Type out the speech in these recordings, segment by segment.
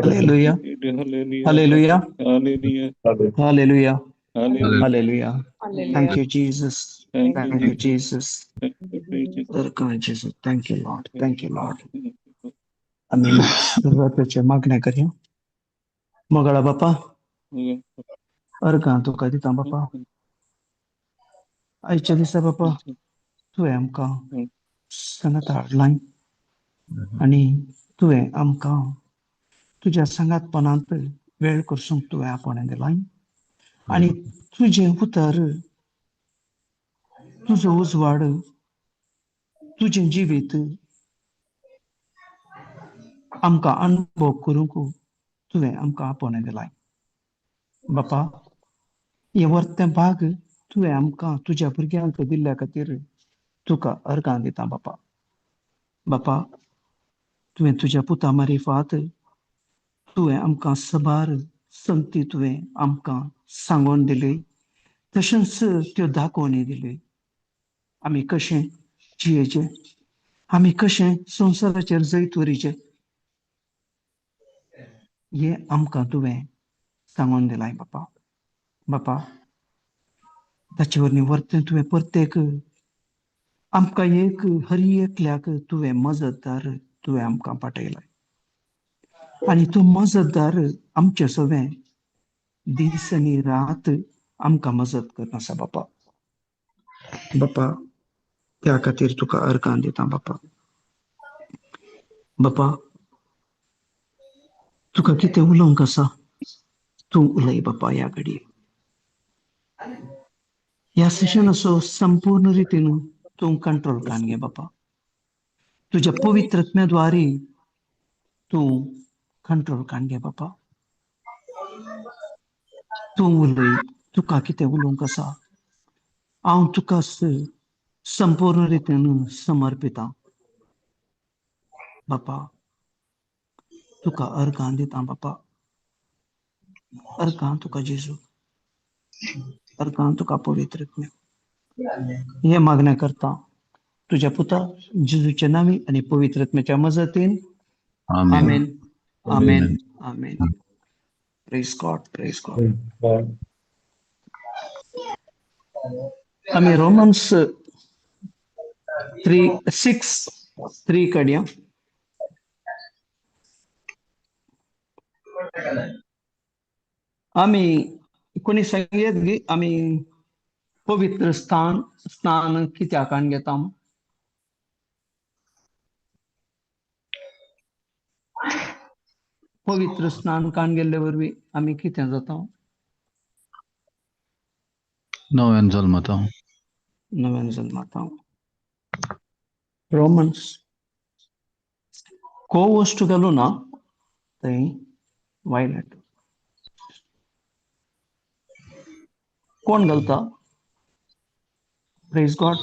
Hallelujah. Hallelujah. Hallelujah. Hallelujah. Thank you, Jesus. Thank you, Jesus. Jesus. Thank you, Lord. Thank you, Lord. आम्ही सुरुवातीच्या मागण्या करूया. मगळा बापा अर्घा तुका दिता बापा. आयच्या दिसा बापा तुवें आमकां सांगात हाडलां आनी तुवें आमकां तुज्या सांगातपणांत वेळ करसूंक तुवें आपणे दिलां आनी तुजें उतर तुजो उजवाड तुजें जिवीत आमकां अनुभव करूंक तुवें आमकां आपणे दिलां बापा. हे वर्तें भाग तुवें आमकां तुज्या भुरग्यांक दिल्ल्या खातीर तुका अर्गां दिता बापा. बापा तुवें तुज्या पुता मारिफात तुवें आमकां सबार संगती तुवें आमकां सांगोन दिली तशेंच त्यो दाखोवनी दिली. आमी कशें जियेचें आमी कशें संवसाराचेर जैत वरीचें हें आमकां तुवें सांगोन दिलां बापा. बापा ताचे वरवीं वर्तें तुवें प्रत्येक आमकां हर एकल्याक तुवें मजतदार तुवें आमकां पाठयलां आनी तूं मजतदार आमचे सगळें दीस आनी रात आमकां मजत करता बापा. बापा त्या खातीर तुका अर्गां दिता बापा. बापा तुका कितें उलोवंक आसा तूं उलय बापा. ह्या घडये ह्या सेशनाचो संपूर्ण रितीन तूं कंट्रोल कान घे बापा. तुज्या पवित्रत्म्याद्वारे तूं कंट्रोल कान घे बापा. तूं उलय तुका कितें उलोवंक आसा हांव तुका संपूर्ण रितीन समर्पिता बापा. तुका अर्गां दिता बापा. अर्गां तुका जेजू. अर्गां तुका पवित्रत्म्या. हे मागण्या करता तुझ्या पुता जेजूच्या नावी आणि पवित्रत्म्याच्या मजतीन. Amen. Amen. Amen. Praise God. Praise God. आम्ही रोमन्स 3:6 कडया आम्ही कोणी सांगेत गी आम्ही पवित्र स्नान कित्याक कान घेता. पवित्र स्नान कान गेल्ले वरवीं आम्ही कितें जाता. नव्यान जल्मता. नव्यान जल्मता. रोमन्स को वस्तू घालू ना थंय वायलेट कोण घालता. Praise God.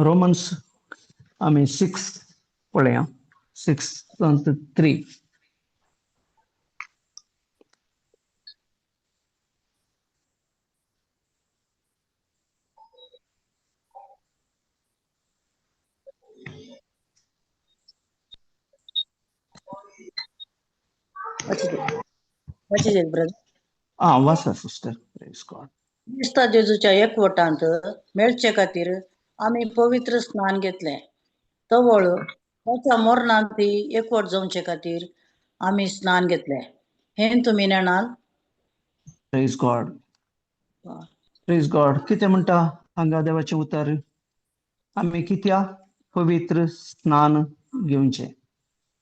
रोमन्स आम्ही 6 पळया. 6:3 वाचा सिस्टर. Praise God. क्रिस्ता जेजूच्या एकवटांत मेळचे खातीर आम्ही पवित्र स्नान घेतले. तवळ त्याच्या मरणांत एकवट जावचे खातीर आम्ही स्नान घेतले. हे तुम्ही नेणार. Praise God. Praise God. कितें म्हणटा हांगा देवाचे उतर. आम्ही कित्या पवित्र स्नान घेवचे.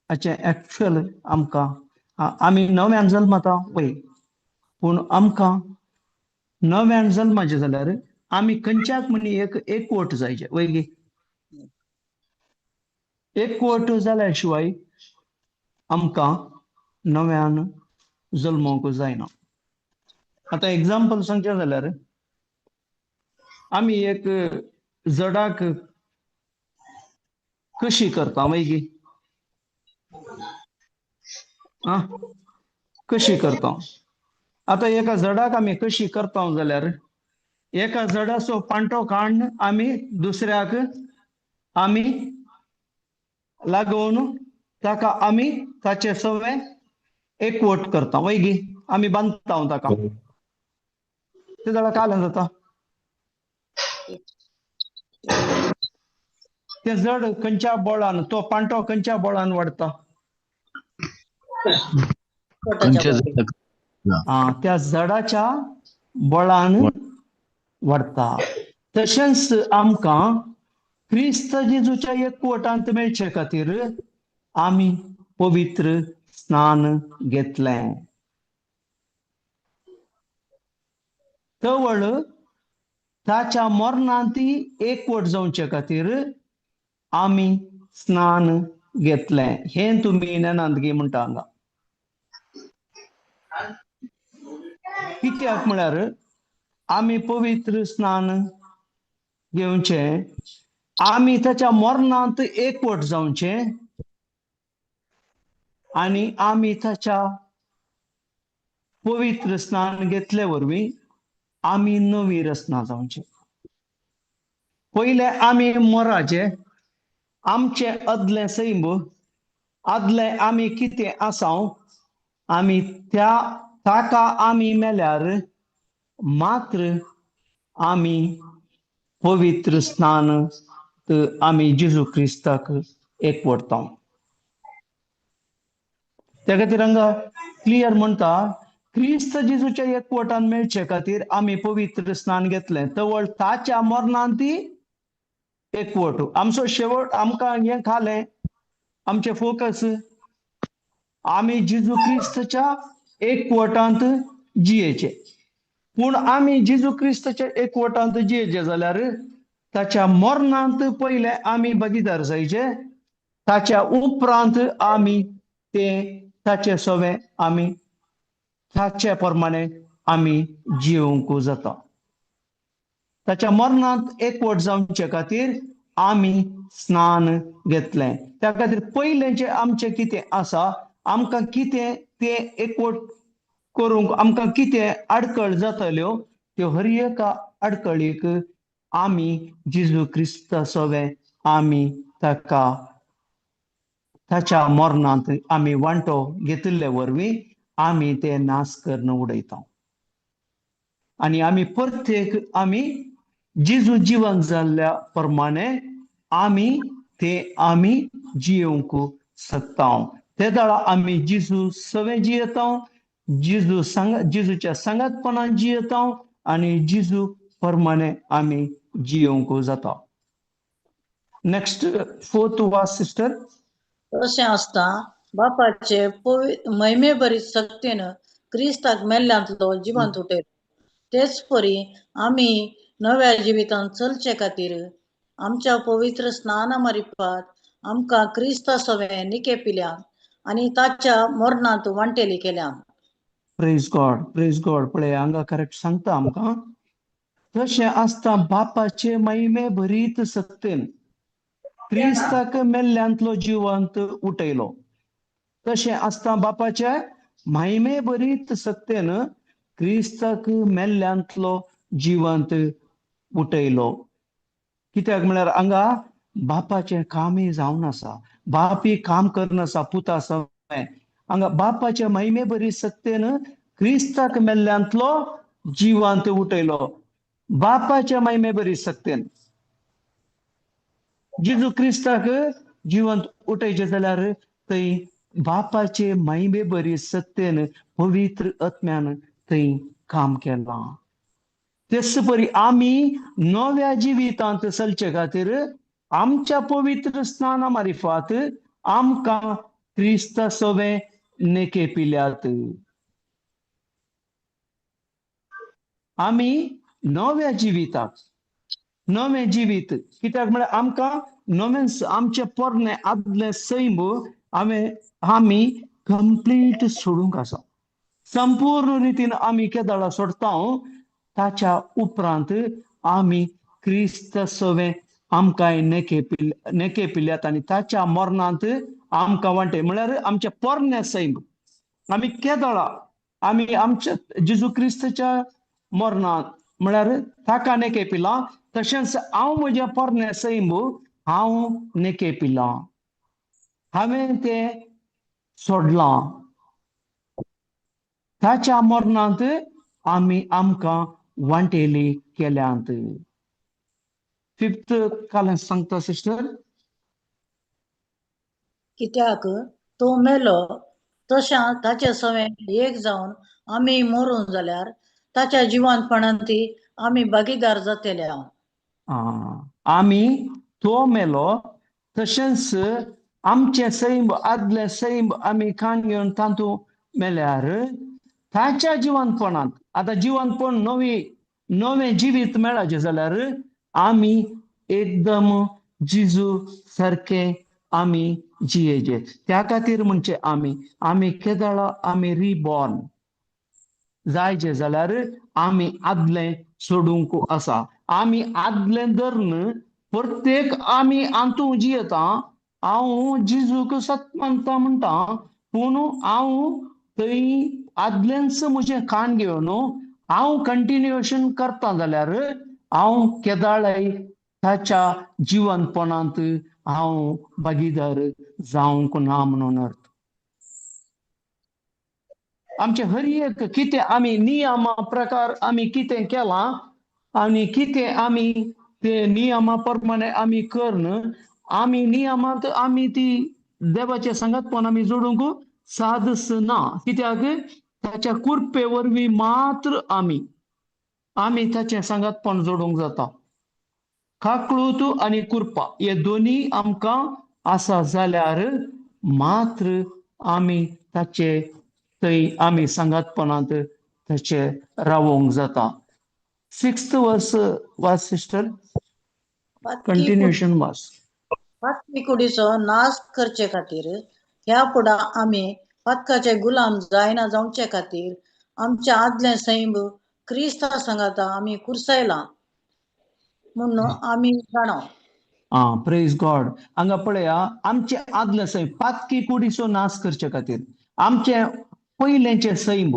हाचे एक्चुअल आमकां आम्ही नव्यान जल्मता वय पूण आमकां नव्यान जल्माचे जाल्यार आम्ही खंयच्याक म्हणी एकवट जायचे वय. एकवट जाल्या शिवाय आमकां नव्यान जल्मोवंक जायना. आता एग्जाम्पल सांगचे जाल्यार आमी एक जडाक कशी करता वैगी आ कशी करता. आता एका जडाक आमी कशी करता जाल्यार एका जडाचो पांटो काडून आमी दुसऱ्याक आमी लागून ताका आमी ताचे सवे एकवट करता वैगी आमी बांदता ताका. ते जाल्यार काय जाता ते जड खंयच्या बळान तो पांटो खंयच्या बळान वाडता. खंयच्या एकवटाच्या बळान. जडाक त्या जडाच्या बळान वाडता. तशेंच आमकां क्रिस्त जेजूच्या एकवटांत मेळचे खातीर आमी पवित्र स्नान घेतलें. तवळ ताच्या मरणांत एकवट जावचे खातीर आमी स्नान घेतलें. हें तुमी नेनांत घे म्हणटा हांगा. कित्याक म्हळ्यार आमी पवित्र स्नान घेवचें, आमी ताच्या मरणांत एकवट जावचें आनी आमी ताच्या पवित्र स्नान घेतले वरवीं आमी नवी रचना जावचें. पयले आमी मराचे आमचे अदले सैम आदले आमी कितें आसाव आमी ताका आमी मेल्यार मात्र आमी पवित्र स्नान आमी जेजू क्रिस्ताक एकवटता. त्या खातीर हांगा क्लियर म्हणटा क्रिस्त जेजूच्या एकवटान मेळचे खातीर आमी पवित्र स्नान घेतलें. तवळ ताच्या मरणांत एकवट. आमचो शेवट आमकां हें खालें आमचे फोकस आमी जेजू क्रिस्तच्या एकवटांत जियेचे. पूण आमी जेजू क्रिस्तच्या एकवटांत जियेचे जाल्यार ताच्या मरणांत पयले आमी भागीदार जायचे. ताच्या उपरांत आमी ताचे सवे आमी ताचे प्रमाणे आमी जियोंक जाता. ताच्या मरणांत एकवट जावचे खातीर आमी स्नान घेतलें. त्या खातीर पयलें जे आमचें कितें आसा आमकां कितें तें एकवट करूंक आमकां कितें आडखळ जातल्यो त्यो हर एका आडखळीक आमी जेजू क्रिस्ता सवे आमी ताका ताच्या मरणांत आमी वांटो घेतिल्ले वरवीं आमी ते नाश करून उडयता. आनी आमी प्रत्येक आमी जेजू जिवंत जाल्ल्या प्रमाणे आमी जियोंक शकता. ते दाळा आमी जेजू सवे जियेता, जेजूच्या सांगातपणान जियेता आनी जेजू प्रमाणे आमी जियोंक जाता. नेक्स्ट 4th वास सिस्टर. तशें आसता बापाचे महिमे बरी शक्तीन क्रिस्ताक मेल्ल्यांतलो जिवंत उठयलो. तेच परी आमी नव्या जिवितांत चलचे खातीर आमच्या पवित्र स्नाना मार्फत आमकां क्रिस्ता सवे निके पिल्या आनी ताच्या मरणांत वांटेली केल्या. Praise God. पळय हांगा करेक्ट सांगता आमकां तशें आसता बापाचे महिमे भरीत सत्तेन क्रिस्ताक मेल्ल्यांतलो जिवंत उठयलो. तशें आसता बापाच्या महिमे भरीत सत्तेन क्रिस्ताक मेल्ल्यांतलो जिवंत उठयलो. कित्याक म्हळ्यार हांगा बापाचें कामय जावन आसा. बापी काम करनासा पुता सवे. हांगा बापाच्या महिमे बरी सत्तेन क्रिस्ताक मेल्ल्यांतलो जिवंत उठयलो. बापाच्या महिमे बरी सत्तेन जेजू क्रिस्ताक जिवंत उठयचे जाल्यार थंय बापाचे महिमे बरी सत्तेन पवित्र आत्म्यान थंय काम केलां. तेच परी आमी नव्या जिवितांत चलचे खातीर आमच्या पवित्र स्नाना मार्फत आमकां क्रिस्ता सवे नेके पिल्यात. आमी नव्या जिवीत कित्याक म्हळ्यार आमकां नवें आमचे पोरणे आदले सैम आमी कंप्लीट सोडूंक आसा. संपूर्ण रीतीन आम्ही केदाळा सोडता ताच्या उपरांत आम्ही क्रिस्त सवे आमकां नेके पिल्यात आणि ताच्या मरणांत आमकां वांटे म्हळ्यार आमच्या पोरण्या सैम आम्ही केदाळा आम्ही आमच्या जेजू क्रिस्तच्या मरणांत म्हळ्यार ताका नेके पिला तशेंच हांव म्हज्या पोरण्या सैम हांव नेके पिला हांवें ते सोडलां ताच्या मरणांत आम्ही आमकां वांटेली केल्यांत. 5th कालें सांगता सिस्टर. कित्याक तो मेलो तशा ताचे सवे एक जावन आमी मरून जाल्यार ताच्या जिवंतपणांती आमी भागीदार जातले आहोत. आमी तो मेलो तशेंच आमचे सैम आदले सैम आमी कान घेवन तांतू मेल्यार ताच्या जिवंतपणांत आतां जिवंतपण नवें जिवीत मेळाचें जाल्यार आमी एकदम जिजू सारखे आमी जियेचे त्या खातीर म्हणचे आमी केदाळा आमी रिबॉर्न जायचे जाल्यार आमी आदलें सोडूंक आसा. आमी आदलें धरून प्रत्येक आमी आंतू जियेता. हांव जिजूक सत मानता म्हणटा पूण हांव थंय आदलेंच म्हजें कान घेवन हांव कंटिन्युएशन करता जाल्यार हांव केदाळाय ताच्या जिवंतपणांत हांव भागीदार जावंक ना म्हणून अर्थ. आमचे हर एक कितें आमी नियमा प्रकार आमी कितें केलां आनी कितें आमी ते नियमा प्रमाणे आमी करन आमी नियमांत आमी ती देवाचे संगतपण आमी जोडूंक सादच ना. कित्याक ताच्या कुरपे वरवीं मात्र आमी ताचें संगतपण जोडूंक जाता. काकळूत आनी कुरपा हे दोनी आमकां आसा जाल्यार मात्र आमी ताचे थंय आमी संगतपणांत ताचे रावोंक जाता. 6th वर्स वाच सिस्टर. कंटिन्युएशन वाच. पातकी कुडीचो नाश करचे खातीर ह्या फुडां आमी पातकाचे गुलाम जायना जावचे खातीर आमच्या आदले सैम क्रिस्ता सांगाता आमी कुरसायला म्हणून आमी जाणो. Praise God. हांगा पळया आमचे आदले सैम पातकी कुडीचो नाश करचे खातीर आमचे पयलेंचे सैम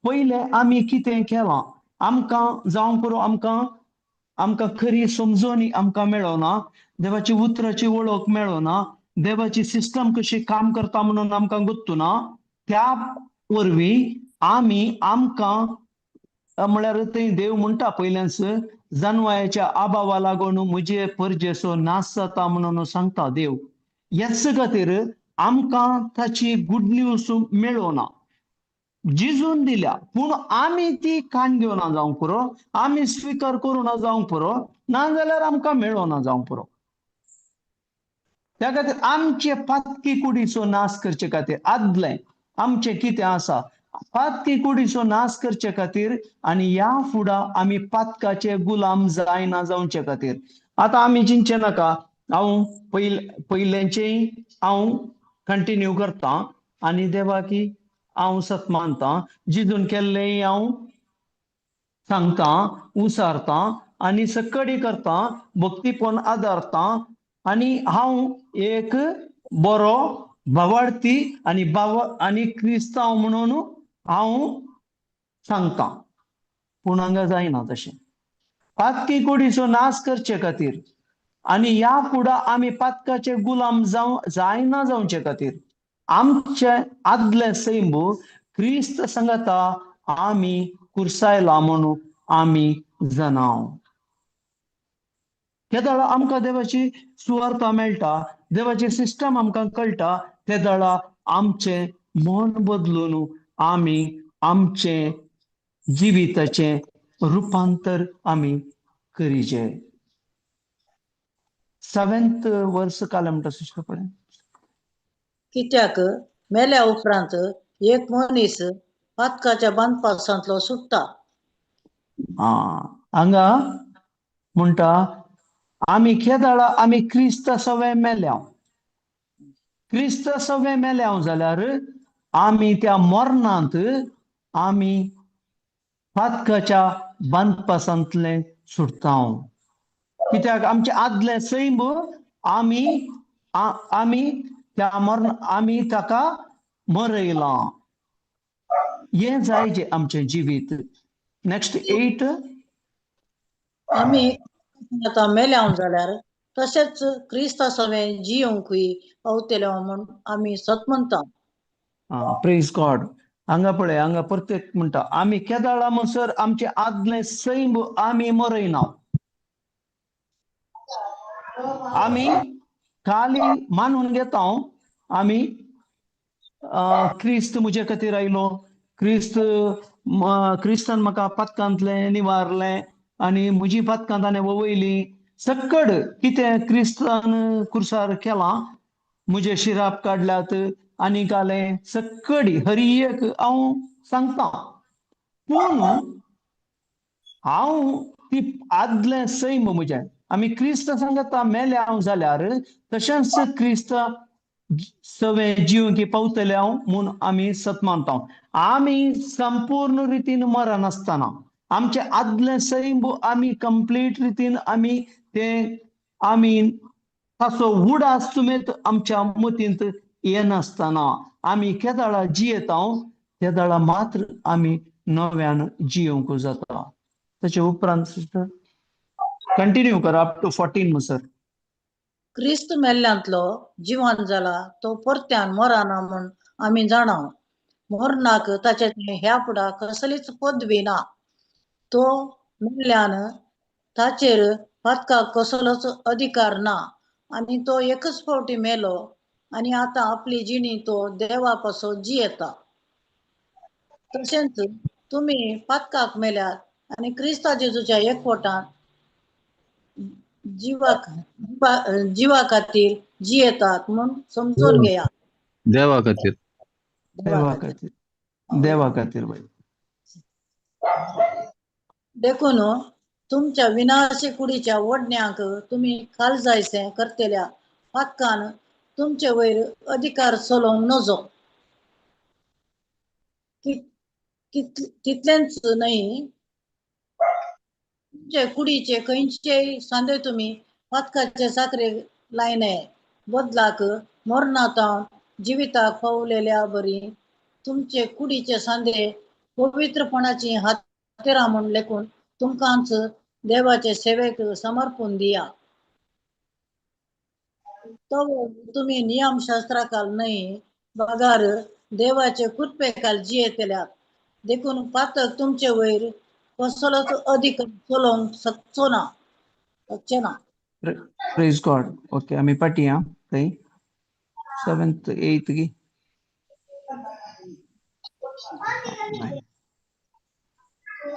पयले आमी कितें केलां आमकां जावं करूं आमकां खरी समजोनी आमकां मेळना. देवाची उतराची वळख मेळना. देवाची सिस्टम कशी काम करता म्हणून आमकां गुत्तुना. त्या वरवीं आमकां म्हळ्यार थंय देव म्हणटा पयल्याच जानवायाच्या आबावा लागून म्हजे परजेचो नाश जाता म्हणून सांगता देव. हेच खातीर आमकां ताची गुड न्यूज मेळना. जिजून दिल्या पूण आमी ती कान घेवना जावंक पुरो आमी स्विकार करूना जावंक पुरो नाजाल्यार आमकां मेळना जावंक पुरो. त्या खातीर आमचे पातकी कुडीचो नाश करचे खातीर आदलें आमचें कितें आसा पातकी कुडीचो नाश करचे खातीर आनी ह्या फुडां आमी पातकाचे गुलाम जायना जावचे खातीर आतां आमी चिंतचे नाका हांव पयलेंचेय हांव कंटिन्यू करता आनी देवाकी हांव सत मानता जिजून केल्लें हांव सांगता उसारता आनी सकडी करता भक्तीपण आदारता आनी हांव एक बरो भावार्थी आनी क्रिस्तांव म्हणून हांव सांगता पूण हांगा जायना तशें. पातकी कुडीचो नाश करचे खातीर आनी ह्या फुडां आमी पातकाचे गुलाम जायना जावचे खातीर आमचे आदले सैम क्रिस्त सांगता आमी कुरसायला म्हणून आमी जाणाव. केदाळा आमकां देवाची सुवार्ता मेळटा देवाची सिस्टम आमकां कळटा केदाळा आमचें मन बदलून आमी आमचे जिविताचें रुपांतर आमी करीचे. 7th वर्स कालें म्हणटा सिस्टर पळय. कित्याक मेल्या उपरांत एक मनीस पातकाच्या बांदपासांतलो सुट्टा. हांगा म्हणटा आमी केदाळा आमी क्रिस्त सवे मेल्याव जाल्यार आमी त्या मरणांत आम्ही फातकाच्या बांदपासांतले सुटता कित्याक आमचे आदले सैम आम्ही आम्ही त्या मरण आम्ही ताका मरयलां हे जाय जे आमचे जिवीत नेक्स्ट 8 आम्ही आता मेल्याव जाल्यार तशेंच क्रिस्ता सवें जियोंकूय पावतले म्हूण आमी सत म्हणटा प्रेज गॉड हांगा पळय हांगा प्रत्येक म्हणटा आम्ही केदाळा म्हणसर आमचे आदले सैम आम्ही मरयना आम्ही खाली मानून घेता आम्ही क्रिस्त मुजे खातीर आयलो क्रिस्तान म्हाका पातकांतले निवारले आनी म्हजी पातकां ताणें ववयली सक्कड कितें क्रिस्तान कुर्सार केलां म्हजे शिराप काडल्यात आनी घालें सक्कड हरी एक हांव सांगता पूण हांव ती आदले सैम म्हजें आमी क्रिस्त सांगता मेले हांव जाल्यार तशेंच क्रिस्त सवें जिवंकी पावतले हांव म्हूण आमी सत मानता आमी संपूर्ण रितीन मरण नासतना आमचे आदले सैम आमी कंप्लीट रितीन आमी ते आमी ताचो उडास सुमेत आमच्या मतींत येनासतना आमी केदाळा जियेता केदाळा मात्र आमी नव्यान जियोंक जाता ताचे उपरांत सिस्टर कंटिन्यू करा अप टू 14 म्हणसर क्रिस्त मेल्ल्यांतलो जिवंत जाला तो परत्यान मरना म्हूण आमी जाणा मरनाक ताचे ह्या फुडा कसलीच पदवी ना तो मेल्ल्यान ताचेर पातकाक कसलोच अधिकार ना आनी तो एकच फावटी मेलो आनी आतां आपली जिणी तो देवा पासो जियेता तशेंच तुमी पातकाक मेल्यात आनी क्रिस्ता जेजूच्या एकवटान जीवा खातीर जियेतात म्हूण समजून घेया देवा खातीर देवा खातीर बाई देखून तुमच्या विनाशी कुडीच्या वडण्यांक तुमी काळजायसे करतेल्या पातकान तुमचे वयर अधिकार चलोवंक नजो तितलेंच न्हय तुमचे कुडीचे खंयचेय सांदे तुमी पातकाचे साकरेक लायले बदलाक मरणांतावन जिविताक पावलेल्या बरी तुमचे कुडीचे सांदे पवित्रपणाची हातेरां म्हूण लेखून तुमकांच देवाचे सेवेक समर्पून दिया तो तुमी नियमशास्त्राकाल न्हय बगार देवाचे कृपेकाल जियेतल्यात देखून पातक तुमचे वयर कसलोच अधिकार चलोवंक शकचे ना प्रेज गॉड ओके आमी पाटया थंय 7th 8th गी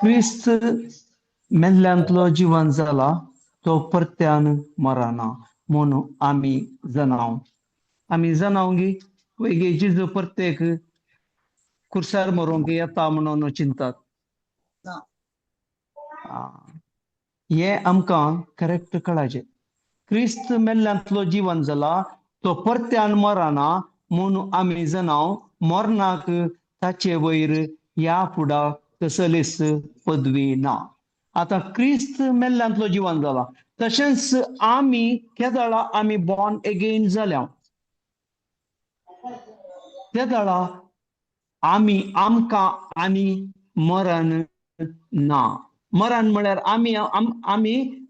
क्रिस्त मेल्ल्यांतलो जिवंत जाला तो परत्यान मरना म्हूण आमी जाणाव गी पयली जेजू परतेक कुर्सार मरूंक येता म्हणून चिंतात हे आमकां करेक्ट कळाचे क्रिस्त मेल्ल्यांतलो जिवंत जाला तो परत्यान मरना म्हूण आमी जाणाव मरणाक ताचे वयर ह्या फुडा कसलीच पदवी ना आता क्रिस्त मेल्ल्यांतलो जिवंत जाला तशेंच आमी केदाळा आमी बॉर्न अगेन जाल्या केदाळा आमी आमकां आनी मरण ना मरण म्हळ्यार आमी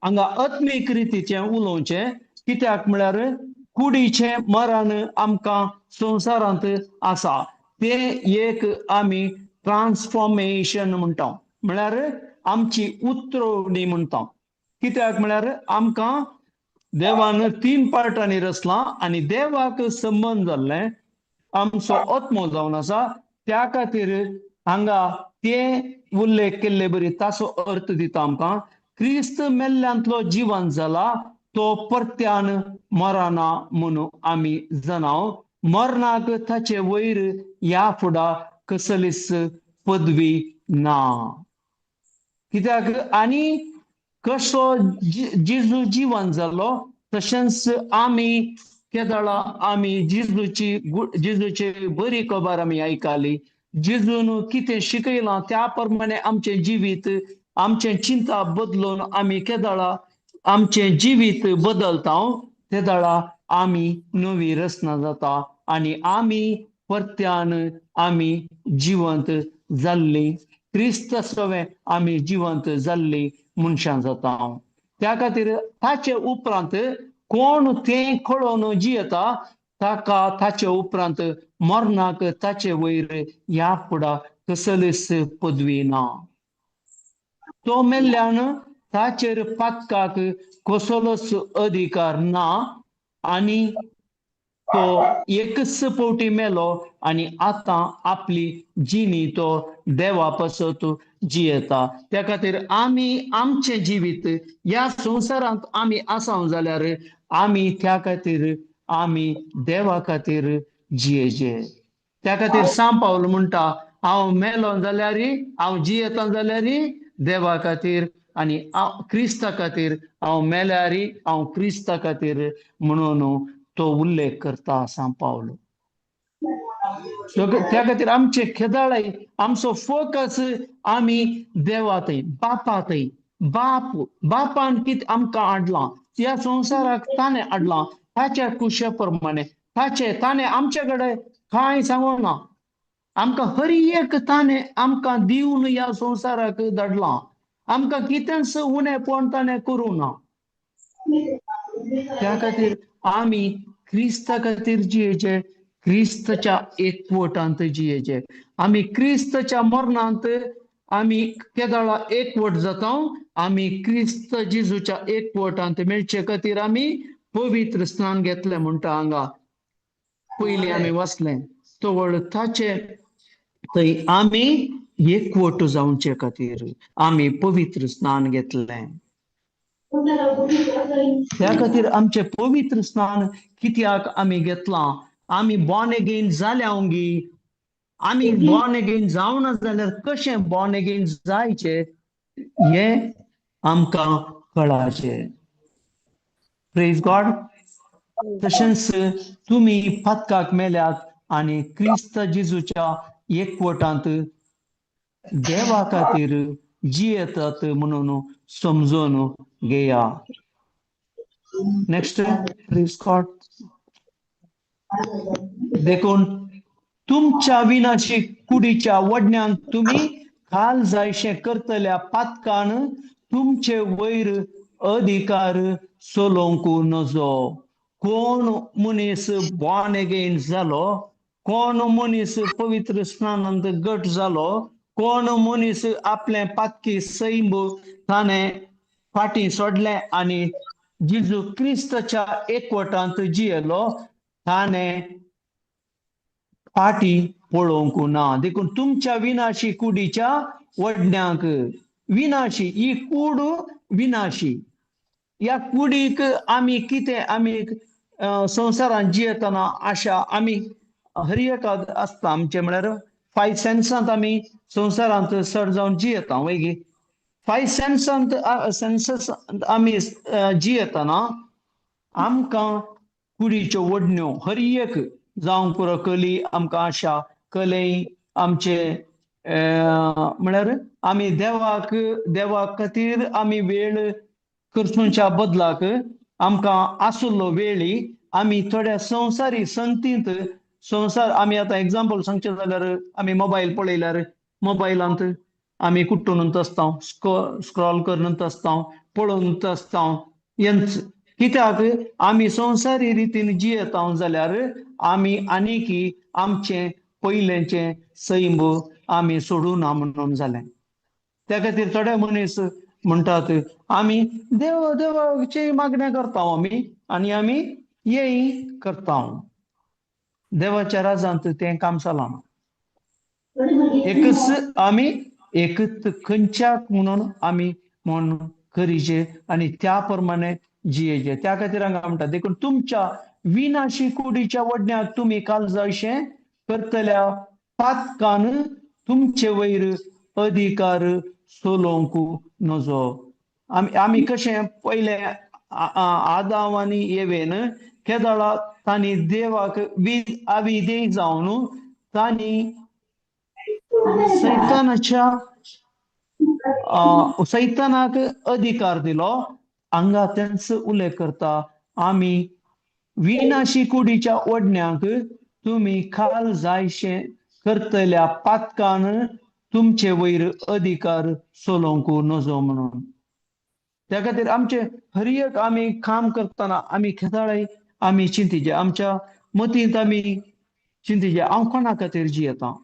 हांगा आत्मीक रितीचें उलोवचें कित्याक म्हळ्यार कुडीचें मरण आमकां संवसारांत आसा ते एक आमी ट्रान्सफॉर्मेशन म्हणटा म्हळ्यार आमची उतरवणी म्हणटा कित्याक म्हळ्यार आमकां देवान 3 पार्टांनी रचलां आनी देवाक संबंध जाल्ले आमचो आत्मो जावन आसा त्या खातीर हांगा ते उल्लेख केल्ले बरी ताचो अर्थ दिता आमकां क्रिस्त मेल्ल्यांतलो जिवंत जाला तो परत्यान मरना म्हणून आमी जाणाव मरणाक ताचे वयर ह्या फुडा कसलीच पदवी ना कित्याक आनी कसो जेजू जिवंत जालो तशेंच आमी केदाळा आमी जेजूची बरी खबर आमी आयकली जेजून कितें शिकयलां त्या प्रमाणे आमचें जिवीत आमचें चिंता बदलून आमी केदाळा आमचें जिवीत बदलता ते दाळा आमी नवी रचना जाता आनी आमी परत्यान आमी जिवंत जाल्ली क्रिस्त सवे आमी जिवंत जाल्ली मनशां जाता त्या खातीर ताचे उपरांत कोण तें कळोवन जियेता ताका ताचे उपरांत मरणाक ताचे वयर ह्या फुडा कसलीच पदवी ना तो मेल्ल्यान ताचेर पातकाक कसलोच अधिकार ना आनी तो एकच फावटी मेलो आनी आतां आपली जिणी तो देवा पासत जियेता त्या खातीर आमी आमचें जिवीत ह्या संवसारांत आमी आसां जाल्यार आमी त्या खातीर आमी देवा खातीर जियेचे त्या खातीर सांत पावल म्हणटा हांव मेलो जाल्यार हांव जियेता जाल्यार देवा खातीर आनी क्रिस्ता खातीर हांव मेल्यार हांव क्रिस्ता खातीर म्हणून तो उल्लेख करता सांत पावल त्या खातीर आमचे केदाळे आमचो फोकस आमी देवातय बापातय बापान कितें आमकां हाडलां ह्या संवसाराक ताणें हाडलां ताच्या कुशे प्रमाणे ताणें आमचे कडेन कांय सांगोना आमकां हर एक ताणें आमकां दिवन ह्या संवसाराक धाडलां आमकां कितेंच उणेपण ताणें करूं ना त्या खातीर आमी क्रिस्ता खातीर जियेचे क्रिस्तच्या एकवटांत जियेचे आमी क्रिस्तच्या मरणांत आमी केदाळा एकवट जाता आमी क्रिस्त जेजूच्या एकवटांत मेळचे खातीर आमी पवित्र स्नान घेतलें म्हणटा हांगा पयलीं आमी वाचलें तवळ ताचे थंय आमी एकवट जावचे खातीर आमी पवित्र स्नान घेतलें त्या खातीर आमचे पवित्र स्नान कित्याक आमी घेतलां आमी बॉर्न अगेन जाल्यांगी आमी बॉर्न अगेन जावना जाल्यार कशें बॉर्न अगेन जायचे हें आमकां कळाचें प्रेज गॉड तशेंच तुमी पातकाक मेल्यात आनी क्रिस्त जेजूच्या एकवटांत देवा खातीर जियेतात म्हणून समजून घेया नेक्स्ट प्रेज गॉड देखून तुमच्या विनाशी कुडीच्या वडण्यान तुम्ही खाल जायशे करतल्या पातकान तुमचे वयर अधिकार सोलोंक नजो कोण मनीस बॉर्न अगेन जालो कोण मनीस पवित्र स्नानांत गट जालो कोण मनीस आपले पातकी सैम ताणें फाटीं सोडलें आनी जेजू क्रिस्तच्या एकवटांत जियेलो ताणें फाटी पळोवंक ना देखून तुमच्या विनाशी कुडीच्या वडण्याक विनाशी ही कूड विनाशी ह्या कुडीक आमी कितें आमी संवसारांत जियेतना आशा आमी हर एक आसता आमचे म्हळ्यार 5 सेन्सांत आमी संवसारांत चड जावन जियेता वैगी 5 सेन्सस आमी जियेतना आमकां कुडीच्यो वडण्यो हर एक जावंक पुरो कली आमकां आशा कलेय आमचे म्हळ्यार आमी देवा खातीर आमी वेळ करचुच्या बदलाक आमकां आसुल्लो वेळी आमी थोड्या संवसारी संगतींत संवसार आमी आतां एग्जाम्पल सांगचें जाल्यार आमी मोबायल पळयल्यार मोबायलांत आमी कुट्टून आसता स्क्रॉल करून आसता पळोवन आसता कित्याक आमी संवसारी रितीन जियेता जाल्यार आमी आनीक आमचें पयलेंचें सैम आमी सोडूना म्हणून जालें त्या खातीर थोडे मनीस म्हणटात आमी देवाची मागणी करता आमी आनी आमी हेय करता देवाच्या राजांत तें काम चलना एकच आमी एकच खंयच्याक म्हणून आमी म्हण करीचे आनी त्या प्रमाणे जियेचे त्या खातीर हांगा म्हणटा देखून तुमच्या विनाशी कुडीच्या वडण्याक तुमी काळजायशें करतल्या पातकान तुमचे वयर अधिकार सोलोवंक नजो आमी कशें पयले आदाम आनी येवेन केदाळा तांणी देवाक अविधेय जावन तांणी सैतानाक अधिकार दिलो हांगा त्यांच उल्लेख करता आम्ही विनाशी कुडीच्या ओढण्याक तुम्ही खाल जायशे करतल्या पातकान तुमचे वयर अधिकार सोलोंक नजो म्हणून त्या खातीर आमचे हर एक आम्ही काम करतना आम्ही खेदाळे आम्ही चिंतीचे आमच्या मतींत आम्ही चिंतीचे हांव कोणा खातीर जियेता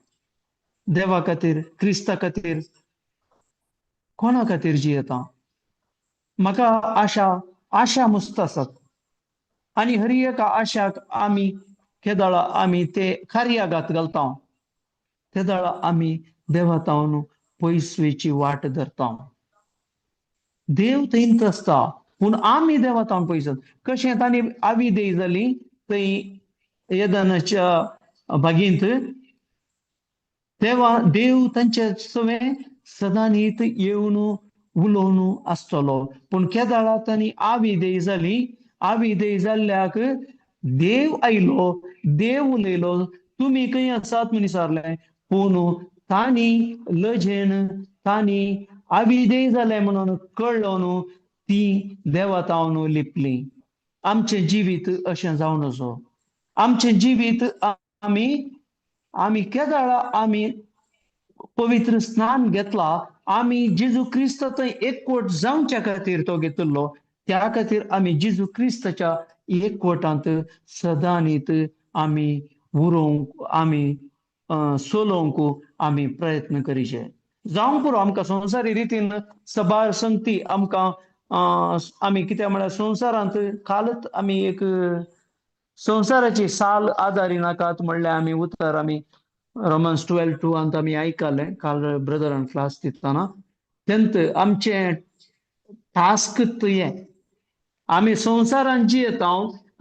देवा खातीर क्रिस्ता खातीर कोणा खातीर जियेता म्हाका आशा मस्त आसात आनी हर एक आशाक आमी केदाळ आमी ते कार्यागात घालता केदाळ आमी देवा तावन पयस वेची वाट धरता देव थंयच आसता पूण आमी देवा तावन पयस कशें तांणी आवी देय जाली थंय येदनाच्या बागेंत तेव्हा देव तांचे सवे सदांच येवन उलोवन आसतलो पूण केदाळा तांणी आवी देय जाल्ल्याक देव आयलो देव उलयलो तुमी खंय आसात म्हूण विचारलें पूण तांणी लजेन तांणी आवी देय जालें म्हणून कळलो न्हू ती देवा तावन लिपली आमचें जिवीत अशें जावन नजो आमचें जिवीत आमी केदाळा आमी पवित्र स्नान घेतला आमी जेजू क्रिस्त थंय एकवट जावच्या खातीर तो घेतिल्लो त्या खातीर आमी जेजू क्रिस्ताच्या एकवटांत सदांच आमी उरोवंक आमी सोलोवंक आमी प्रयत्न करीचे जावं पुरो आमकां संवसारी रितीन सबार संगती आमकां आमी कितें म्हळ्यार संवसारांत कालच आमी एक संवसाराची साल आदारी नाकात म्हणल्यार आमी उतर आमी रोमन्स 12:2 आमी आयकलें काल ब्रदरान क्लास दिताना तेंत आमचे टास्क हे आमी संवसारान जियेता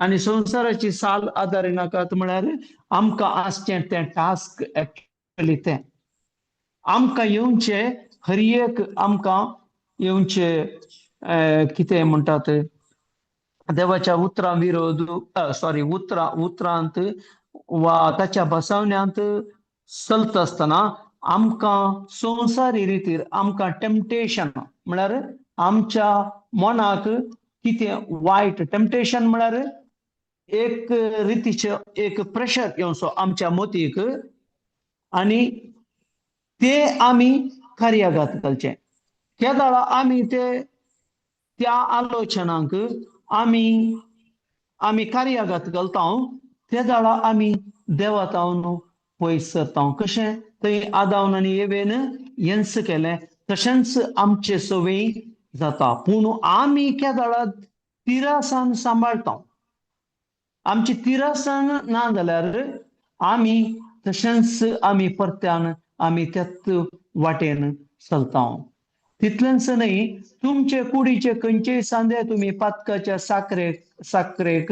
आनी संवसाराची साल आदारी नाकात म्हळ्यार आमकां आसचें तें टास्क एक्चुअली तें आमकां येवचे हर एक आमकां येवचे कितें म्हणटात देवाच्या उतरां विरोध उतरांत वा ताच्या बसवण्यांत चलता आसतना आमकां संवसारी रितीर आमकां टेम्पटेशन म्हळ्यार आमच्या मनाक कितें वायट टेम्पटेशन म्हळ्यार एक रितीचे एक प्रेशर येवचो आमच्या मतीक आनी ते आमी कार्यागात घालचे केदाळ आमी त्या आलोचनांक आमी कार्यागात घालता केदाळ आमी देवा तावन पयस सरता कशें थंय आदावन आनी एवेन हेंच केलें तशेंच आमचे सवय जाता पूण आमी केदाळ तिरासान सांबाळटा आमची तिरासान ना जाल्यार आमी तशेंच आमी परत्यान आमी त्याच वाटेन चलता तितलेंच न्हय तुमचे कुडीचे खंयचेय सांदे तुमी पातकाच्या साकरेक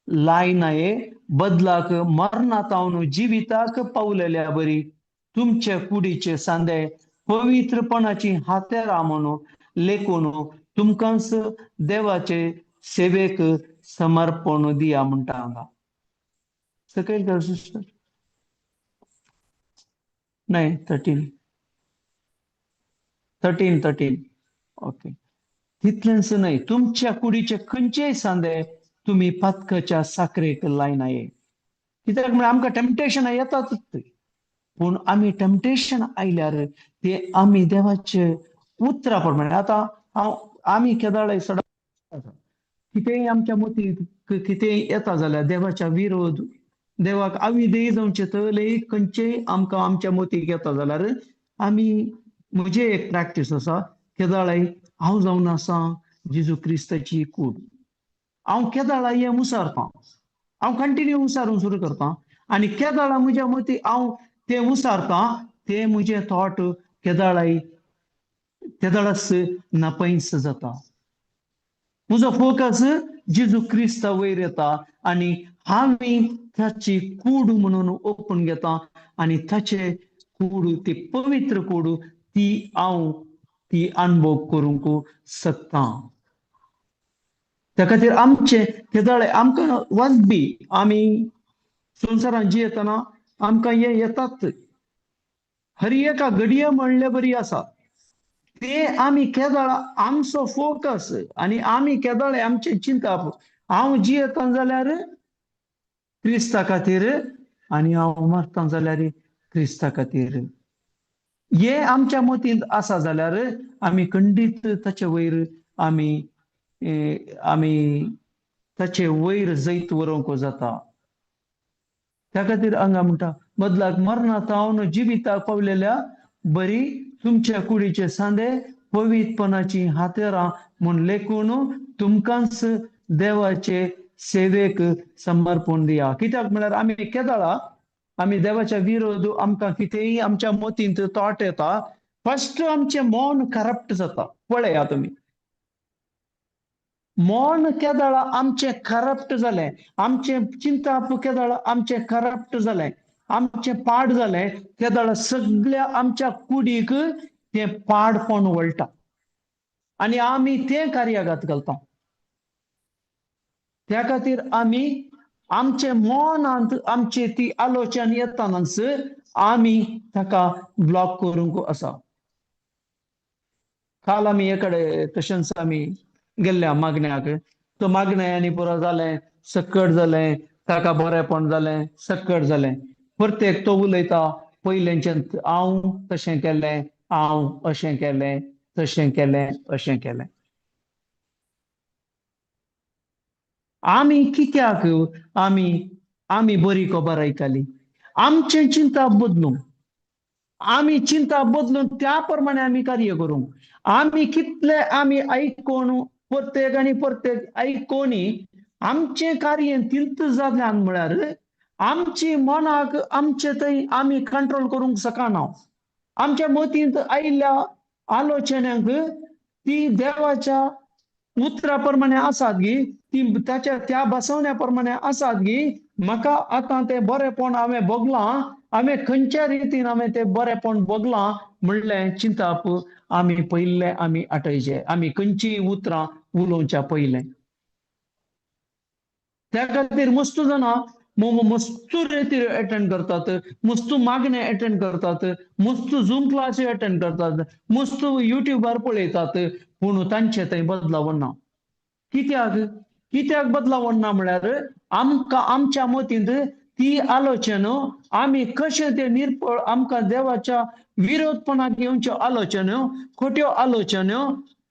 लायनाये बदलाक मरणातावन जिविताक पावलेल्या बरी तुमचे कुडीचे सांदे पवित्रपणाची हातेरां म्हणून लेखून तुमकांच देवाचे सेवेक समर्पण दिया म्हणटा हांगा सकयल कर सिस्टर नाही 13 ओके तितलेंच न्हय तुमच्या कुडीचे खंयचेय सांदे तुम्ही पातकाच्या साकरेक लायनाये कित्याक म्हळ्यार आमकां टेम्पटेशन येताच पूण आमी टेम्पटेशन आयल्यार ते आमी देवाचे उतरां प्रमाणे आतां आमी केदाळ सदां कितेंय आमच्या मतींत कितेंय येता जाल्यार देवाच्या विरोध देवाक आवी देय जावचे तळय खंयचेय आमकां आमच्या मतीक येता जाल्यार आमी म्हजे एक प्रॅक्टीस आसा केदाळ हांव जावन आसा जेजू क्रिस्ताची कूड हांव केदाळ हें उसारतां हांव कंटिन्यू उसारूंक सुरू करतां आनी केदाळ म्हज्या मती हांव तें उसारतां ते म्हजे थॉट केदाळस नापयस जाता म्हजो फोकस जेजू क्रिस्ता वयर येता आनी हांवें ताची कूड म्हणून ओपून घेता आनी ताचे कूड ती पवित्र कूड ती अनुभव करूंक शकता त्या खातीर आमचे केदाळे आमकां वाजबी आमी संवसारांत जियेतना आमकां हे येतात हर एका घडये म्हणले बरी आसा ते आम्ही केदळ आमचो फोकस आणि आम्ही केदळ आमची चिंता हांव जियेता जाल्यार क्रिस्ता खातीर आणि हांव मरता जाल्यार क्रिस्ता खातीर हे आमच्या मतींत आसा जाल्यार आमी खंडीत ताचे वयर आमी आमी ताचे वयर जैत व्हरूंक जाता. त्या खातीर हांगा म्हणटा बदलाक मरणांत हांव जिविताक पावलेल्या बरी तुमच्या कुडीचे सांदे पवित्रपणाची हातेरां म्हूण लेखून तुमकांच देवाचे सेवेक समर्पण दिया. कित्याक म्हळ्यार आमी केदळा आमी देवाच्या विरोध आमकां कितेंय आमच्या मतींत थॉट येता फस्ट आमचें मन करप्ट जाता. पळया तुमी मन केदळ आमचें करप्ट जालें आमचें चिंताप केदळ आमचें करप्ट जालें आमचें पाड जालें केदळ सगळ्या आमच्या कुडीक तें पाडपण वळटा आनी आमी तें कार्यागात घालता. त्या खातीर आमी आमचे मनांत आमची ती आलोचन येतानाच आमी ताका ब्लॉक करूंक आसा. काल आमी एकडे तशेंच आमी गेल्ल्या मागण्याक तो मागण्यांनी पुरो जालें सक्कट जालें ताका बरेंपण जालें सक्कट जालें प्रत्येक तो उलयता पयलेंचें हांव तशें केलें हांव अशें केलें तशें केलें अशें केलें. आमी कित्याक आमी आमी बरी खबर आयकली आमचें चिंता बदलूंक आमी चिंता बदलून त्या प्रमाणे आमी कार्य करूंक आमी कितले आमी आयकून प्रत्येक आनी प्रत्येक आयकोनी आमचें कार्य तिल्त जाल्यान म्हळ्यार आमची मनाक आमचे थंय आमी कंट्रोल करूंक शकना. आमच्या मतींत आयिल्ल्या आलोचनांक ती देवाच्या उतरा प्रमाणे आसात गी ती त्याच्या त्या बसवण्या प्रमाणे आसात गी म्हाका आतां तें बरेंपण हांवें भोगलां हांवें खंयच्या रितीन हांवें तें बरेंपण भोगलां म्हणलें चिंताप आमी पयले आमी आटयचे आमी खंयचीय उतरां उलोवच्या पयलें. त्या खातीर मस्तू जाणां मस्तू रितीर अटेंड करतात मस्तू मागणे अटेंड करतात मस्तू झूम क्लास अटेंड करतात मस्तू युट्यूबार पळयतात पूण तांचे थंय बदलाव ना. कित्याक कित्याक बदलाव ना म्हळ्यार आमकां आमच्या मतींत ती आलोचना आमी कशें ते निरपळ आमकां देवाच्या विरोधपणाक येवच्यो आलोचना खोट्यो आलोचना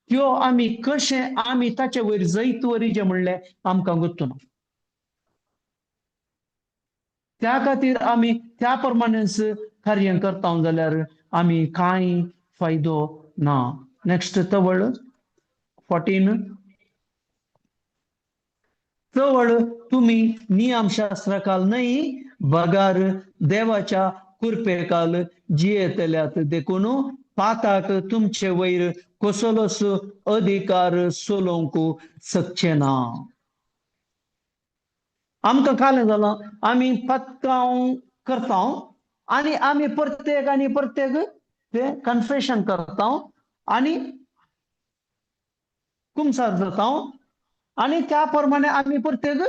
त्यो आमी कशें आमी ताचे वयर जैत वरीचें म्हणलें आमकां गुंतूना. त्या खातीर आमी त्या प्रमाणेच कार्य करता जाल्यार आमी कांय फायदो ना. नेक्स्ट तवळ 14 चवळ तुम्ही नियमशास्त्राकाल नाही बगार देवाच्या कृपेकाल जियेतल्यात देखून पाताक तुमचे वयर कसलोच अधिकार सोलोवंक शकचे ना. आमकां कालें जालां आमी पत्काव करता आनी आमी प्रत्येक ते कन्फेशन करता आनी कुमसार जाता आनी त्या प्रमाणे आमी प्रत्येक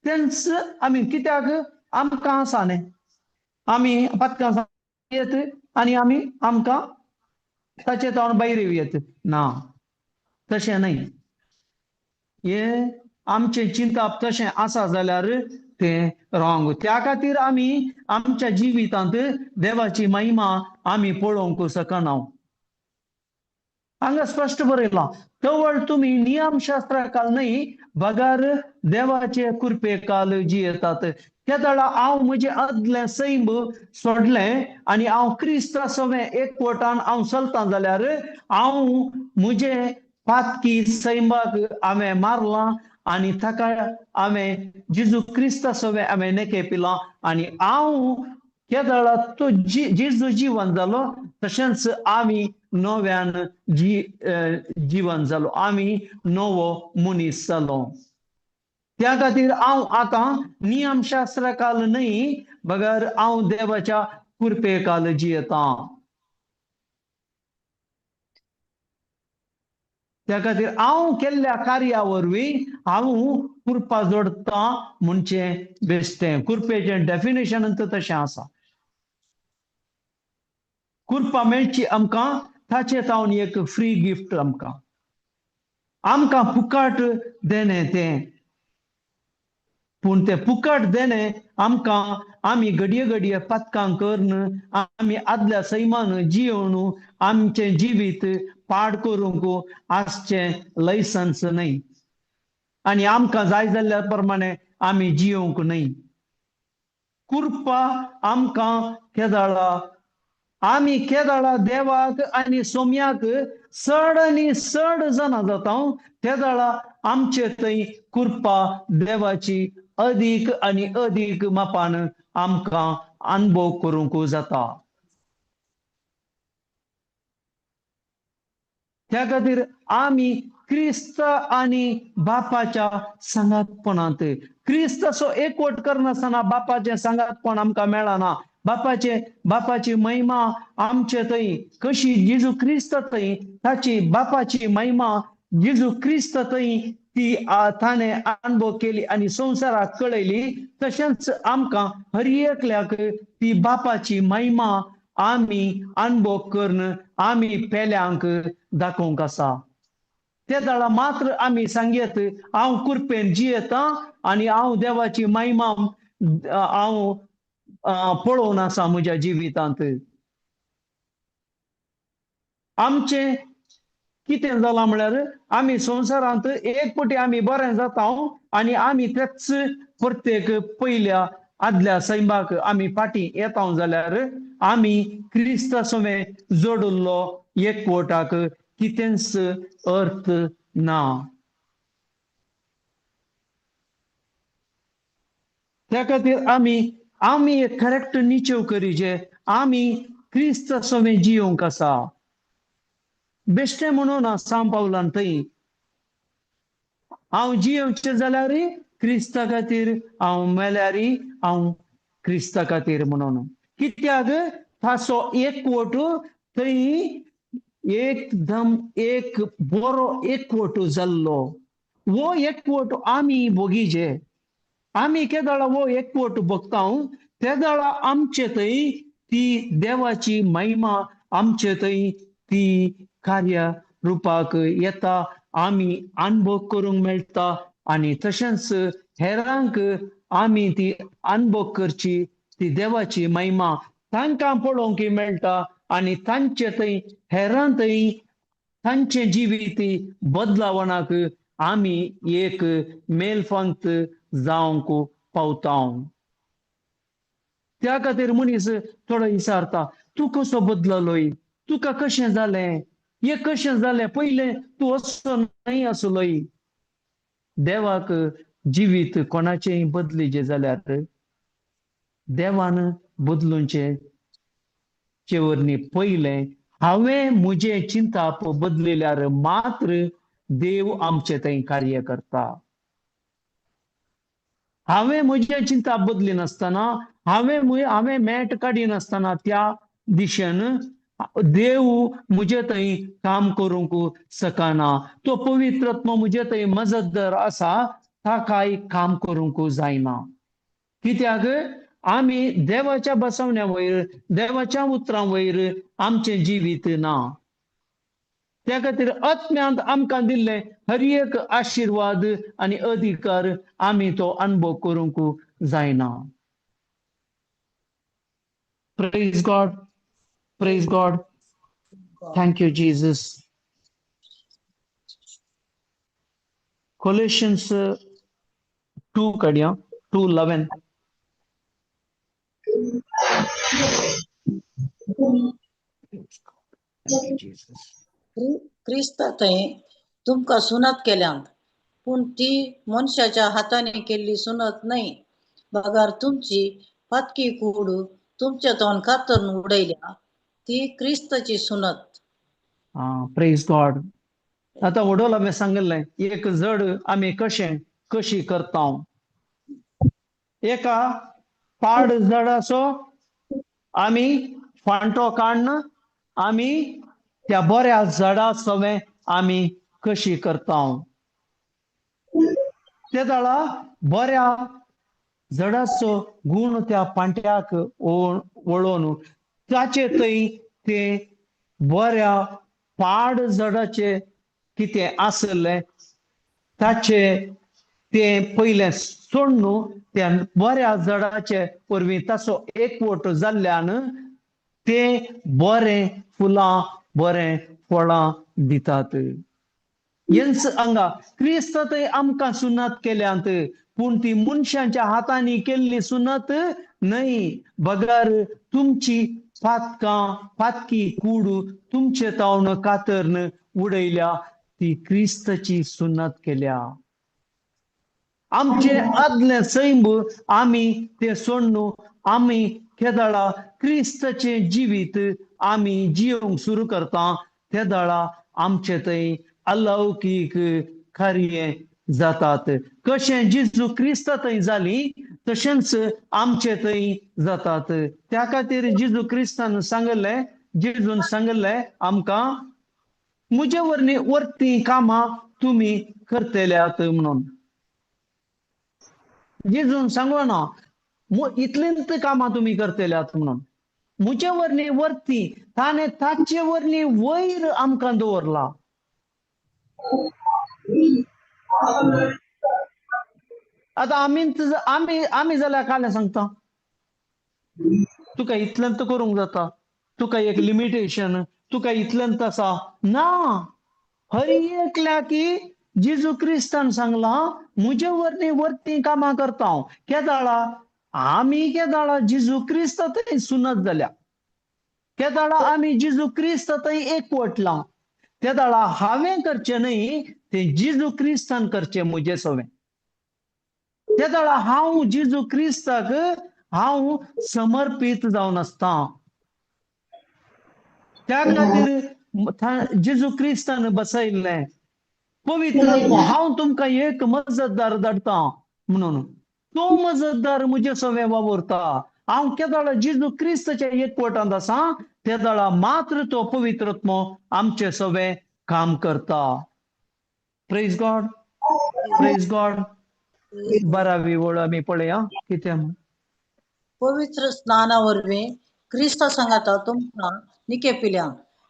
तेंच आमी कित्याक आमकां आसा न्ही आमी पत्कां येत आनी आमी आमकां ताचे तोंड भायर येत ना तशें न्हय. हे आमचें चिंताप तशें आसा जाल्यार तें रॉंग. त्या खातीर आमी आमच्या जिवितांत देवाची महिमा आमी पळोवंक शकना. हांगा स्पश्ट बरयलां तवळ तुम्ही नियमशास्त्राकाल न्हय बगार देवाचे कृपेकाल जियेतात. केदळ हांव म्हजें आदलें सैम सोडलें आनी हांव क्रिस्ता सवें एकवटान हांव चलतां जाल्यार हांव म्हजें पातकी सैमाक हांवें मारलां आनी ताका हांवें जेजू क्रिस्ता सवें हांवें नेकेपिलां आनी हांव केदळ तो जेजू जिवन जालो तशेंच आमी नव्यान जिवन जालो आमी नवो मनीस जालो. त्या खातीर हांव आतां नियमशास्त्राकाल न्हय बगर हांव देवाच्या कृपेकाल जियेतां. त्या खातीर हांव केल्ल्या कार्या वरवीं हांव कृपा जोडटां म्हणचें बेश्टें. कृपेचें डेफिनेशन तशें आसा. कुरपा मेळची आमकां ताचे तावन एक फ्री गिफ्ट आमकां फुकट देणे तें पूण ते फुकट देणे आमकां आमी घडये घडये पथकां करन आमी आदल्या सैमान जियोवन आमचें जिवीत पाड करूंक आसचें लायसन्स न्हय आनी आमकां जाय जाल्ल्या प्रमाणे आमी जियोंक न्हय कुरपा आमकां केदाळा आमी केदाळा देवाक आनी सोम्याक चड आनी चड जाणा जाता केदाळा आमचे थंय कुरपा देवाची अदीक आनी अदीक मापान आमकां अनुभव करूंक जाता त्या खातीर आमी क्रिस्त आनी बापाच्या सांगातपणांत क्रिस्त असो एकवट करनासतना बापाचें सांगातपण आमकां मेळना बापाची महिमा आमचे थंय कशी जेजू क्रिस्त थंय ताची बापाची महिमा जेजू क्रिस्त थंय ती ताणें अनुभव केली आनी संवसाराक कळयली तशेंच आमकां हर एकल्याक ती बापाची महिमा आमी अनुभव करन आमी पेल्यांक दाखोवंक आसा ते दाळा मात्र आमी सांगयत हांव कुरपेन जियेतां आनी हांव देवाची महिमा हांव पळोवन आसा म्हज्या जिवितांत आमचें कितें जालां म्हळ्यार आमी संवसारांत एक पटी आमी बरें जाता आनी आमी तेच प्रत्येक पयल्या आदल्या सैमाक आमी फाटीं येता जाल्यार आमी क्रिस्ता सोबे जोडिल्लो एकवटाक कितेंच अर्थ ना त्या खातीर आमी एक करेक्ट निचेव करीचे आमी क्रिस्त सोबे जियोंक आसा बेश्टें म्हणून सांग पावलां थंय हांव जियोवचें जाल्यार क्रिस्ता खातीर हांव मेल्यार हांव क्रिस्ता खातीर म्हणून कित्याक ताचो एकवट थंय एकदम एक बरो एकवट जाल्लो वो एकवट आमी भोगीचे आमी केदाळा वो एकवट भोगता त्या दाळा आमचे थंय ती देवाची महिमा आमचे थंय ती कार्य रुपाक येता आमी अनुभव करूंक मेळटा आनी तशेंच हेरांक आमी ती अनुभव करची ती देवाची महिमा तांकां पळोवंक मेळटा आनी तांचे थंय हेरां थंय तांचे जिवीत बदलावणाक आमी एक मेलफंत जावंक पावता त्या खातीर मनीस थोडो विचारता तूं कसो बदललोय तुका कशें जालें हे कशें जालें पयलें तूं असो न्हय आसलोय देवाक जिवीत कोणाचेय बदलीचे जाल्यार देवान बदलूंचे चेवरनी पयलें हांवें म्हजे चिंताप बदलिल्यार मात्र देव आमचे थंय कार्य करता हांवें म्हजे चिंता बदली नासतना हांवें मेट काडी नासतना त्या दिशेन देव म्हजे थंय काम करूंक शकना तो पवित्रात्मा म्हजे थंय मजतदार आसा ताकाय काम करूंक जायना कित्याक आमी देवाच्या बसवण्या वयर देवाच्या उतरां वयर आमचें जिवीत ना त्या खातीर आत्म्यांत आमकां दिल्ले हर एक आशिर्वाद आनी अधिकार आमी तो अनुभव करूंक जायना praise God thank you Jesus Colossians 2 काडया 2:11 क्रिस्ता थंय तुमकां सुनत केल्यांत पूण ती मनशाच्या हाताने केल्ली सुनत न्हय बगार तुमची पातकी कूड तुमच्या तोंड कातरून उडयल्या ती क्रिस्ताची सुनत प्रेज गॉड आता वडोल हांवें सांगलें एक जड आमी कशी करता एका पाड जडाचो आमी फांटो काडन आमी त्या बऱ्या जडा सवे आमी कशी करता ते दाळा बऱ्या जडाचो गुण त्या पांट्याक वळोवन ताचे थंय ते बऱ्या पाड जडाचे कितें आसले ताचे ते पयले सोडून त्या बऱ्या जडाचे परवी ताचो एकवट जाल्ल्यान ते बरें फुलां बरें फळां दितात. हेंच हांगा क्रिस्त थंय आमकां सुनात केल्यांत, पूण ती मनशांच्या हातांनी केल्ली सुनात न्हय. बगार तुमची फातकी कूड तुमचे तावन कातरन उडयल्या ती क्रिस्ताची सुनात केल्या. आमचे आदले सैम आमी ते सोडून आमी केदाळा क्रिस्ताचे जिवीत आमी जियोंक सुरू करता तेदाळा आमचे थंय अलौकीक कार्य जातात. कशें जेजू क्रिस्ता थंय जाली तशेंच आमचे थंय जातात. त्या खातीर जेजू क्रिस्तान सांगलें, जेजून सांगलें आमकां, म्हजे वरवीं वर्ती कामां तुमी करतल्यात म्हणून. जेजून सांगलो ना इतलींच कामां तुमी करतल्यात म्हणून. म्हजे वरवीं वर्ती ताणें ताचे वरवीं वयर आमकां दवरला. आतां आमी जाल्यार कालें सांगता तुका इतल्यांत करूंक जाता, तुका एक लिमिटेशन, तुका इतल्यांत आसा ना. हर एकल्या की जेजू क्रिस्तान सांगला म्हजे वरवीं वर्ती कामां करता हांव. केदाळा आमी केदाळा जेजू क्रिस्त थंय सुनत जाल्या, केदाळा आमी जेजू क्रिस्त थंय एकवटला, तेदाळा हांवें करचें न्हय, ते जेजू क्रिस्तान करचें म्हजें सवें. तेदाळा हांव जेजू क्रिस्ताक हांव समर्पीत जावन आसता. त्या खातीर जेजू क्रिस्तान बसयल्लें पवित्र हांव तुमकां एक मजतदार धाडटा म्हणून. तो मजतदार म्हजे सवें वावुरता. हांव केदाळा जेजू क्रिस्ताच्या एकवटांत आसा तेदाळा मात्र तो पवित्रात्मो आमचे सवें काम करता. Praise God, praise God. 12वी ओळ आमी पळया कितें. पवित्र स्नानावरवीं क्रिस्त सांगाता तुमकां निकेपिल्या,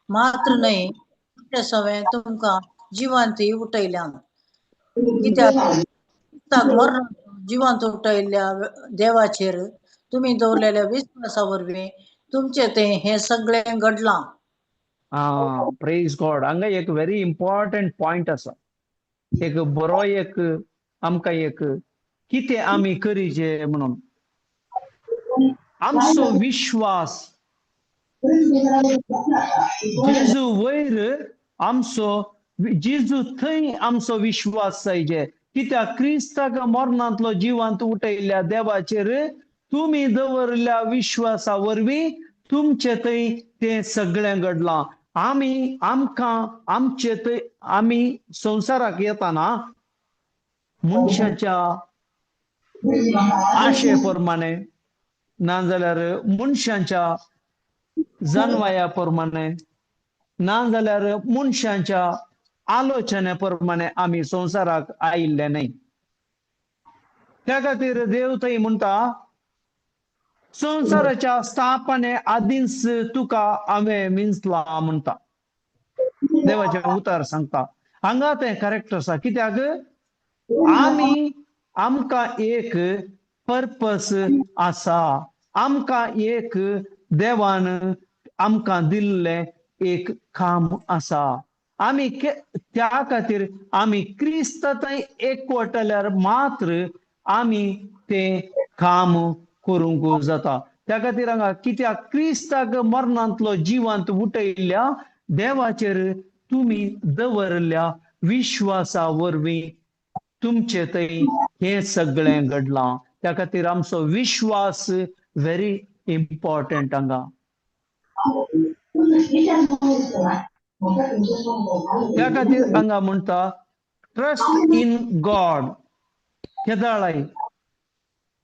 मात्र न्हय तुमचे सवें तुमकां जिवंती उठयल्या. कित्याक क्रिस्ताक मरणांतलो जिवंत उठयल्ल्या देवाचेर तुमी दवरलेल्या विस्वासा वरवीं तुमचे ते हें सगळें घडलां. Praise God. हांगा एक व्हेरी इम्पॉर्टंट पॉयंट आसा. एक बरो एक आमकां एक कितें आमी करीचे म्हणून. आमचो विश्वास जेजू वयर आमचो जेजू थंय आमचो विश्वास जायचे. कित्याक क्रिस्ताक मरणांतलो जिवंत उठयल्ल्या देवाचेर तुमी दवरल्या विश्वासा वरवीं तुमचे थंय तें सगळें घडलां. आमचे थंय आमी संवसाराक येताना मनशाच्या आशे प्रमाणे नाजाल्यार मनशांच्या जानवाया प्रमाणे नाजाल्यार मनशांच्या आलोचने प्रमाणे आमी संवसाराक आयिल्ले न्हय. त्या खातीर देव थंय म्हणटा संवसाराच्या स्थापने आदींच तुका हांवें मिंचला म्हणटा. देवाचें उतार सांगता. हांगा तें करेक्ट आसा. कित्याक आमकां एक पर्पस आसा. आमकां एक देवान आमकां दिल्लें एक काम आसा. आमी त्या खातीर आमी क्रिस्त थंय एकवटल्यार मात्र आमी तें काम करूंक जाता. त्या खातीर हांगा कित्याक क्रिस्ताक मरणांतलो जिवंत उठयल्ल्या देवाचेर तुमी दवरल्या विश्वासा वरवीं तुमचे थंय हें सगळें घडलां. त्या खातीर आमचो विश्वास व्हेरी इम्पॉर्टंट हांगा. त्या खातीर हांगा म्हणटा ट्रस्ट इन गॉड. केदाळाय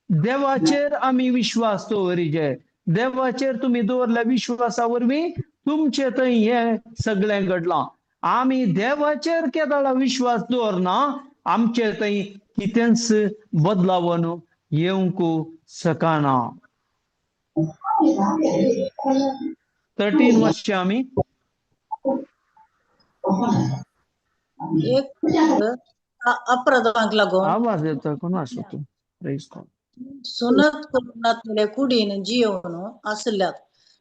देवाचेर आमी विश्वास दवरिचे. देवाचेर तुमी दवरल्या विश्वासा वरवीं तुमचे थंय हें सगळें घडलां. आमी देवाचेर केदाळा विश्वास दवरना आमचे थंय कितेंच बदलावण येवंक शकना. 13 वर्ष आम्ही एक अपराधांक लागून आवाज येतो कोण असो तू प्रेज गॉड. सुनत करून नातलेले कुडीन जियोन आसल्यात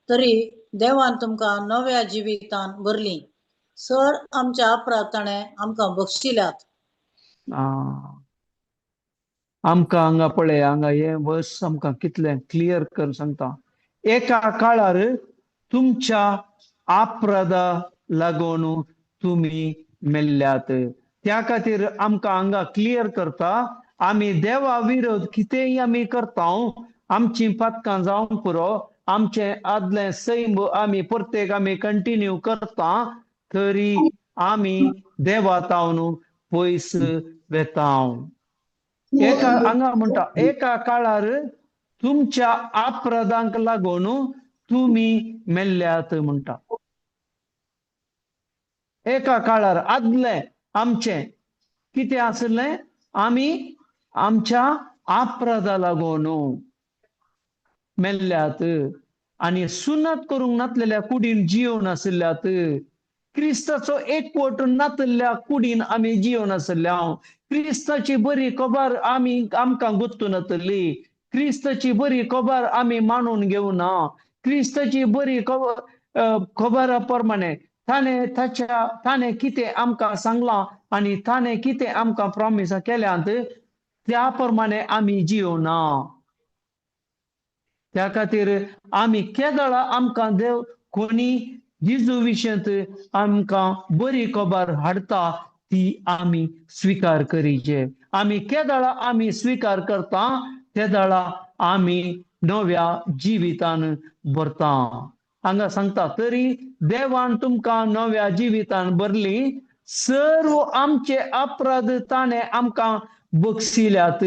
तरी देवान तुमका नव्या जिवितान भरली. सर आमच्या अपराध ताणे आमकां बक्षिल्यात. आमकां हांगा पळय हांगा हे वर्स आमकां कितले क्लियर कर सांगता. एका काळार तुमच्या अपराधा लागून तुम्ही मेल्ल्यात. त्या खातीर आमकां हांगा क्लियर करता आमी देवा विरोध कितेंय आमी करता आमची पातकां जावंक पुरो आमचे आदले सैम आमी परतेक आमी कंटिन्यू करता तरी आमी देवा तावन पयस वेता. एका हांगा म्हणटा एका काळार तुमच्या अपराधांक लागून तुम्ही मेल्ल्यात म्हणटा. एका काळार आदले आमचे कितें आसलें आमी आमच्या अपराधा लागून मेल्ल्यात आनी सुनत करूंक नातलेल्या कुडीन जियोन आसल्यात. क्रिस्ताचो एकवट नातल्ल्या कुडीन आमी जियोन आसल्या. क्रिस्ताची बरी खबर आमी आमकां गुंतून येतली. क्रिस्ताची बरी खबर आमी मानून घेवना. क्रिस्ताची बरी खबर प्रमाणे ताणे कितें आमकां सांगलां आनी ताणे कितें आमकां प्रॉमिस केल्यात त्या प्रमाणे आमी जियोना. त्या खातीर आमी केदळा आमकां देव कोणी जेजू विशयंत आमकां बरी खबर हाडटा ती आमी स्वीकार करीचे. आमी केदळा आमी स्वीकार करता तेदळा आमी नव्या जिवितान भरता. हांगा सांगता तरी देवान तुमकां नव्या जिवितान भरली. सर्व आमचे अपराध ताणे आमकां बक्षिल्यात.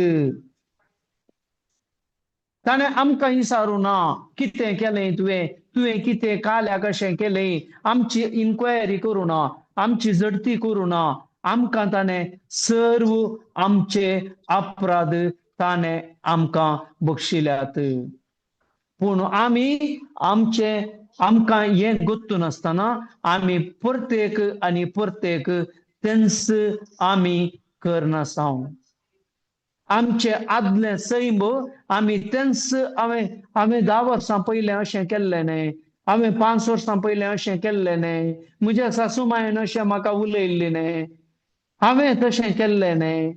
ताणे आमकां विचारुना कितें केलें तुवें कितें काल्या कशें केलें. आमची इन्क्वायरी करुना आमची जडती करुना. आमकां ताणे सर्व आमचे अपराध ताणे आमकां बक्षिल्यात. पूण आमी आमकां हें गुंतून आसतना आमी परतेक आनी परतेक तेंच आमी करनासा. आमचे आदले सैम आमी तेंच हांवें 10 वर्सां पयलें अशें केल्लें न्हय. हांवें 5 वर्सां पयलें अशें केल्लें न्हय. म्हज्या सासूमायन अशें म्हाका उलयल्लें न्हय. हांवें तशें केल्लें न्हय.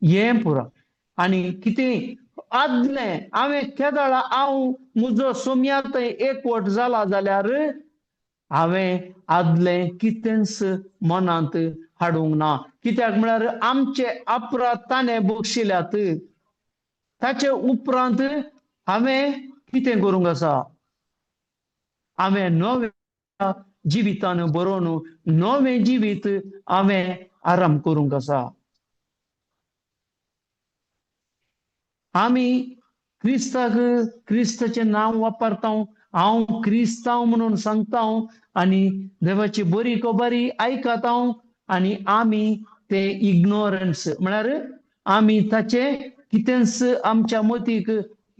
हें पुरो आनी कितें आदलें हांवें केदळा म्हजो सोम्यात एकवट जाला जाल्यार हांवें आदलें कितेंच मनांत हाडूंक ना. कित्याक म्हळ्यार आमचे अपराध ताणें बक्षिल्यात. ताचे उपरांत हांवें कितें करूंक आसा. हांवें नव्या जिवितान बरोवन नवें जिवीत हांवें आराम करूंक आसा. आमी क्रिस्ताचें नांव वापरता. हांव क्रिस्तांव म्हणून सांगता आनी देवाची बरी खबरी आयकता आनी आमी ते इग्नोरन्स म्हळ्यार आमी ताचे कितेंच आमच्या मतीक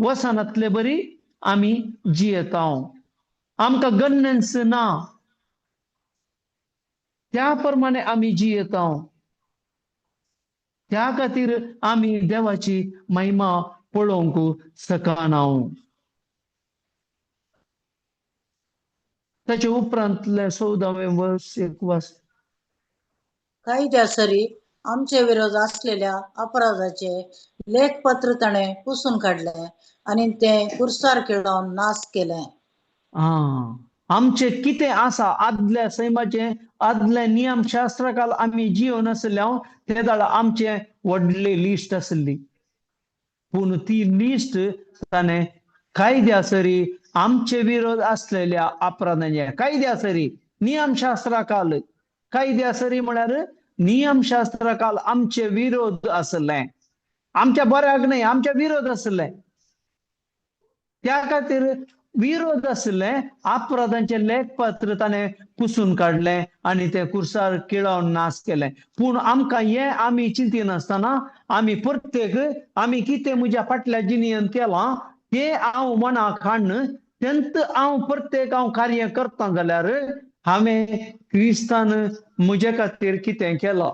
वसनातले बरी आमी जियेता. आमकां गन्नेन्स ना त्या प्रमाणे आमी जियेता. त्या खातीर आमी देवाची महिमा पळोवंक शकना. ताचे उपरांतले 14वें वर्स एक वास. कायद्यासरी आमचे विरोध असलेल्या अपराधाचे लेखपत्र ताणे पुसून काढले आणि ते कुर्सार किडवून नाश केले. आमचे कितें आसा आदल्या सैमाचे आदले नियम शास्त्रकाल आमी जियोन आसल्या ते दाळ आमचे व्हडली लिस्ट आसली. पूण ती लिस्ट ताणें कायद्यासरी आमचे विरोध असलेल्या अपराधांचे कायद्यासरी नियमशास्त्राकाल कायद्यासरी म्हळ्यार नियमशास्त्राकाल आमचे विरोध आसले. आमच्या बऱ्याक न्हय आमचे विरोध आसले. त्या खातीर विरोध आसले अपराधांचे लेखपत्र ताणें पुसून काडलें आनी ते कुर्सार किळोवन नाश केलें. पूण आमकां हें आमी चिंतिनासतना आमी प्रत्येक आमी कितें म्हज्या फाटल्या जिणेंत केलां तें हांव मनाक हाडन तेंत हांव प्रत्येक हांव कार्य करता जाल्यार हांवें क्रिस्तान म्हजे खातीर कितें केलां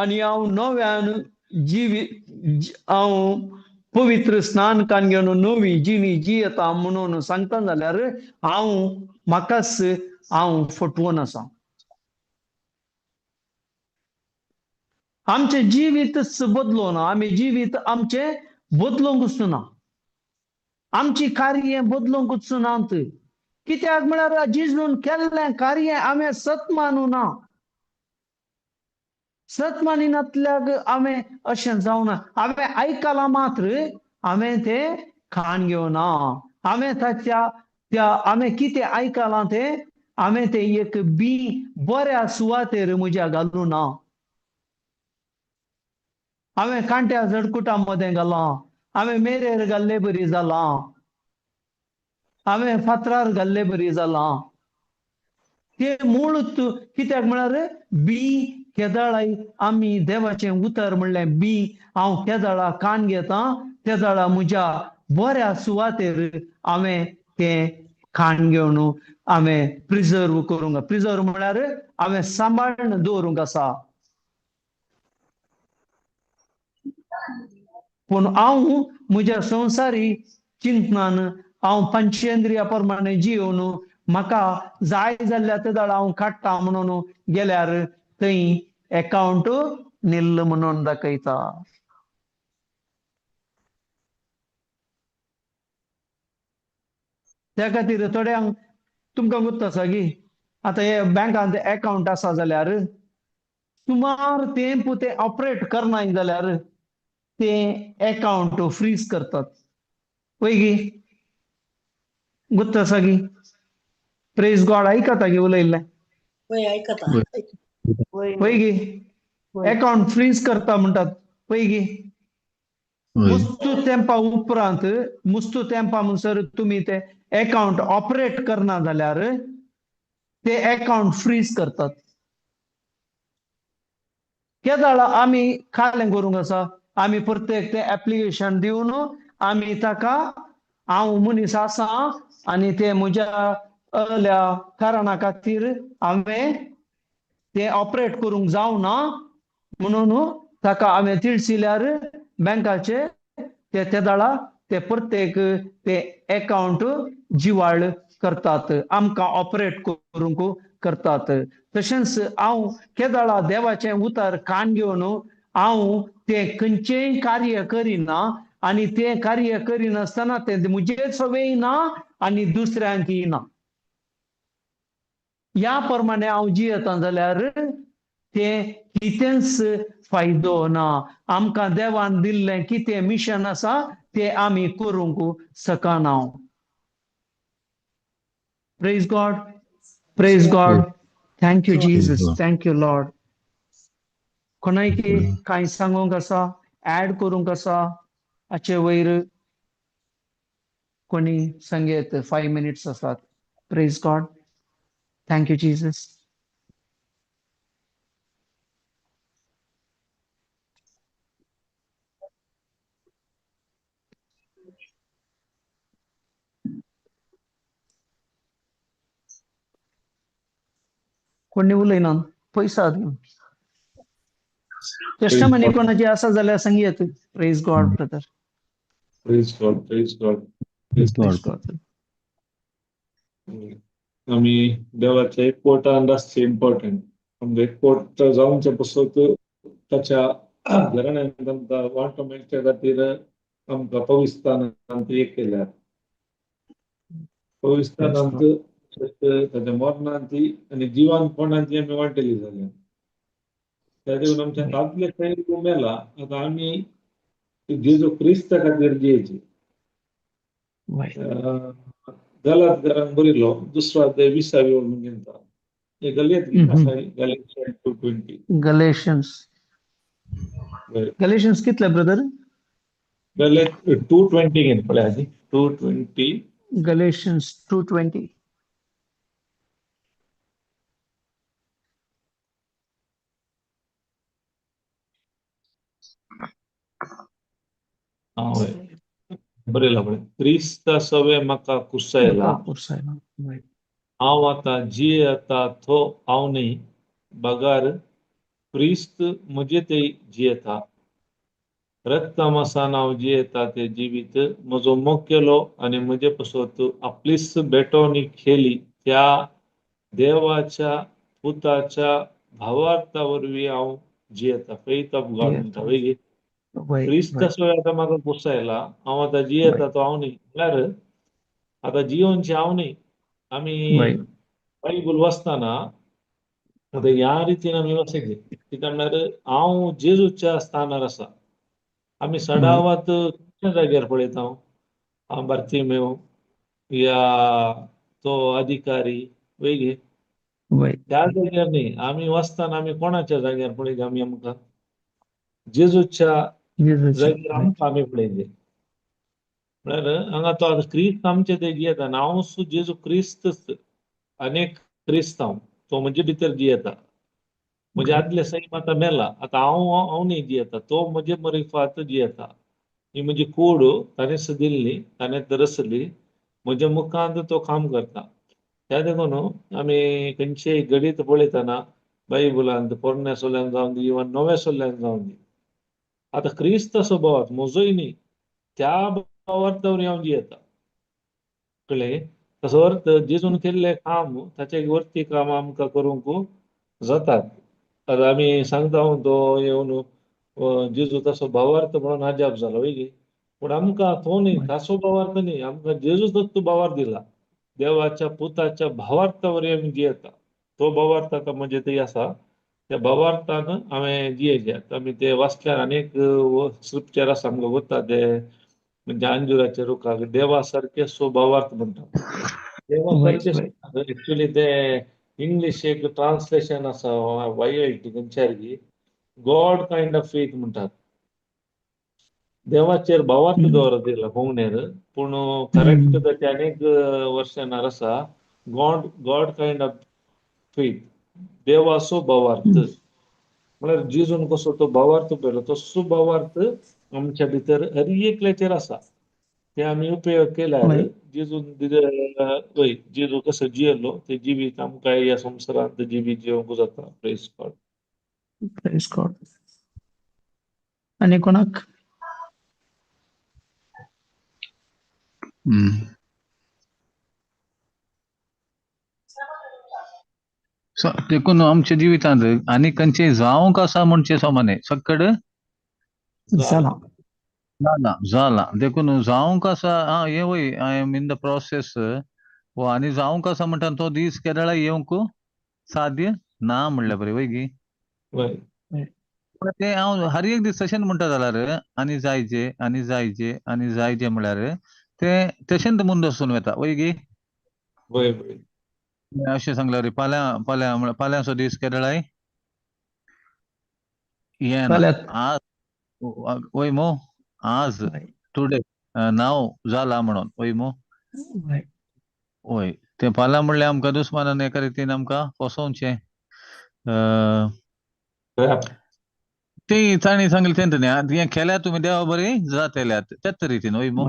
आनी हांव नव्यान हांव पवित्र स्नान कान घेवन नवी जिणी जियेता म्हणून सांगता जाल्यार म्हाकाच हांव फटवून आसा. आमचे जिवीतच बदलोना, आमी जिवीत आमचे बदलूंकच ना, आमची कार्य बदलूंकच नात. कित्याक म्हळ्यार जिजून केल्लें कार्य हांवें सत मानूना. सत मानिनातल्याक हांवें अशें जावना. हांवें आयकलां मात्र हांवें तें खाण घेवना. हांवें कितें आयकलां तें हांवें तें एक बी बऱ्या सुवातेर म्हज्या घालूना. हांवें कांट्या झडकुटां मदें घालां, हांवें मेरेर घाल्ले बरी जालां, हांवें फातरार घाल्ले बरी जालां. ते मूळ कित्याक म्हळ्यार बी केदाळाय आमी देवाचें उतर म्हणलें बी हांव केदाळा कान घेतां, केदाळा म्हज्या बऱ्या सुवातेर हांवें तें खाण घेवन हांवें प्रिजर्व करूंक. प्रिजर्व म्हळ्यार हांवें सांबाळून दवरूंक आसा. पूण हांव म्हज्या संवसारी चिंतनान हांव पंचेंद्रिया प्रमाणे जिवन म्हाका जाय जाल्ल्या तेदाळ हांव काडटा म्हणून गेल्यार थंय अकावंट निल्ल म्हणून दाखयता. त्या खातीर थोड्यांक तुमकां गुर्त आसा की आतां हे बँकांत अकावंट आसा जाल्यार सुमार तेंप ते ऑपरेट करनाय जाल्यार ते अकावंट फ्रीज करतात. पळय गी गुर्त आसा की प्रेज गॉड आयकता गी उलयल्लें पळय आयकता. पळय गी अकावंट फ्रीज करता म्हणटात पळय गी. मुस्तू तेंपा उपरांत मुस्तू तेंपा म्हणसर तुमी ते अकावंट ऑपरेट करना जाल्यार ते अकावंट फ्रीज करतात. केदाळ आमी खालें करूंक आसा. आमी प्रत्येक ते एप्लिकेशन दिवन आमी ताका हांव मनीस आसा आनी ते म्हज्या असल्या कारणा खातीर हांवें ते ऑपरेट करूंक जावना म्हणून ताका हांवें तिडसिल्यार बँकाचे ते तेदाळा ते प्रत्येक ते अकावंट जिवाळ करतात, आमकां ऑपरेट करूंक करतात. तशेंच हांव केदाळा देवाचें उतर कान घेवन हांव तें खंयचेंय कार्य करिना आनी तें कार्य करिनासतना ते म्हजेच येयना आनी दुसऱ्यांक येना. ह्या प्रमाणे हांव जियेता जाल्यार तें कितेंच फायदो ना. आमकां देवान दिल्लें कितें मिशन आसा तें आमी करूंक शकना. Praise God, praise God. Thank you Jesus, thank you Lord. कोणायकी कांय सांगूंक आसा, ऍड करूंक आसा हाचे वयर कोणी सांगेत 5 मिनिट्स आसात. Praise God. Thank you Jesus. कोणी उलयना पयसा दिवन टेस्टमनी कोणाची आसा जाल्यार सांगयात. Praise God brother. Praise God, praise God. Praise God. आम्ही देवाच्या एकवटान आसचे इम्पॉर्टंट. म्हणजे एकवट जावचे पसत ताच्या घराण्यांत आमकां वांटो मेळचे खातीर आमकां पवित्रांत एक केल्यार पवित्रांत ताच्या मरणांत आनी जिवंतपणांत आमी वांटेली जाल्यार त्या देऊन आमच्या दादले खंय मेला. आतां आमी जेजू क्रिस्त खातीर जियेचे. गलात घरान बरयलो 2 अध्याय 20 वळून घेता. हे गॅलेशियन 2:20. गॅलेशियन्स कितले ब्रदर? 2:20 घेन पळय आधी 2:20. गॅलेशियन्स 2:20. बरेला पळय क्रिस्त सवे म्हाका कुसायला कुसायला वय हांव आतां जियेता तो हांव न्ही बगार क्रिस्त म्हजे ते जियेता रक्ता मसान हांव जियेता ते जिवीत म्हजो मोग केलो आनी म्हजे पसत आपलीच बेटोनी खेली त्या देवाच्या पुताच्या भावार्था वरवीं हांव जियेता फेथ ऑफ गॉड म्हणटा वय वय क्रिस्त सवे आतां म्हाका कुसायला हांव आतां जियेता तो हांव न्ही म्हळ्यार आतां जियोनचे हांव न्ही आमी वय बायबल वाचताना आतां ह्या रितीन आमी वाचयले कित्याक म्हळ्यार हांव जेजूच्या स्थानार आसा आमी सडावात खंयच्या जाग्यार पळयता हांव बार्थिमेव या तो अधिकारी वेगळे वय त्या जाग्यार न्ही आमी वाचताना आमी कोणाच्या जाग्यार पळयले आमी आमकां जेजूच्या जेजूच्या जाग्यार आमकां आमी पळयले म्हळ्यार हांगा तो आतां क्रिस्त आमचे ते जियेता आनी हांव सुद्दां जेजू क्रिस्तच अनेक क्रिस्तांव तो म्हजे भितर जियेता म्हजे आदले सैम आतां मेला आतां हांव न्ही जियेता तो म्हजे मरेफात जियेता ही म्हजी कूड ताणेंच दिल्ली ताणेंच रचली म्हज्या मुखांत तो काम करता त्या देखून आमी खंयचेय गणित पळयतना बायबलांत पोरण्या सोल्यान जावन दी वा नव्या सोल्यान जावन दी आतां क्रिस्त असो भावार्थ म्हजोय न्ही त्या भावार्थावर हांव जियेता कळ्ळें ताचो अर्थ जेजून केल्लें काम ताचे वर्ती काम आमकां करूंक जातात आतां आमी सांगता तो येवन जेजू ताचो भावार्थ म्हणून अजाप जालो वय पूण आमकां तो न्ही ताचो भावार्थ न्ही आमकां जेजूचोच तो भावार्थ दिला देवाच्या पुताच्या भावार्थावर आमी जियेता तो भावार्थ आतां म्हणजे थंय आसा त्या भावार्थान हांवें जियेचे आमी ते वाचल्यार अनेक स्क्रिप्चर आसा आमकां वता ते म्हणजे अंजुराच्या रुखाक देवा सारके स्वभावार्थ म्हणटा देवा सारके एक्चुअली ते इंग्लिश एक ट्रान्सलेशन आसा YLT खंयच्यारी गॉड काइंड ऑफ फेथ म्हणटात देवाचेर भावार्थ दवरत दिला कोंगणेर पूण करेक्ट ताचे अनेक वर्शनार आसा गॉड काइंड ऑफ फेथ देवाचो भावार्थ म्हळ्यार जेजून कसो तो भावार्थ पळयलो तसो भावार्थ आमच्या भितर हर एकल्याचेर आसा ते आमी उपयोग केल्यार जेजून वय जेजू कसो जियेलो ते जिवीत आमकां ह्या संवसारांत जिवीत जिवंक जाता प्रेज गॉड आनी कोणाक देखून आमच्या जिवितांत आनी खंयचेय जावंक आसा म्हणचे सोमाने सक्कड जाला जाला देखून जावंक आसा हे वय I am in the process वो आनी जावंक आसा म्हणटा तो दीस केदळा येवंक साध्य ना म्हणल्या बरें वय गी ते हांव हर एक दीस तशेंच म्हणटा जाल्यार आनी जायचे आनी जायचे आनी जायचे म्हळ्यार ते तशेंच मुंद वचून वता वय गी अशें सांगल्यार फाल्यां फाल्यां फाल्यांचो दीस केदळाय येना आज वय मो आज टुडे नाव जाला म्हणून वय मो वय ते फाल्यां म्हणल्यार आमकां दुस्मानान एका रितीन आमकां फसोवचें ते ताणी सांगलें तेंत न्ही हें केल्यार तुमी देवा बरी जातल्यात त्याच रितीन वय मो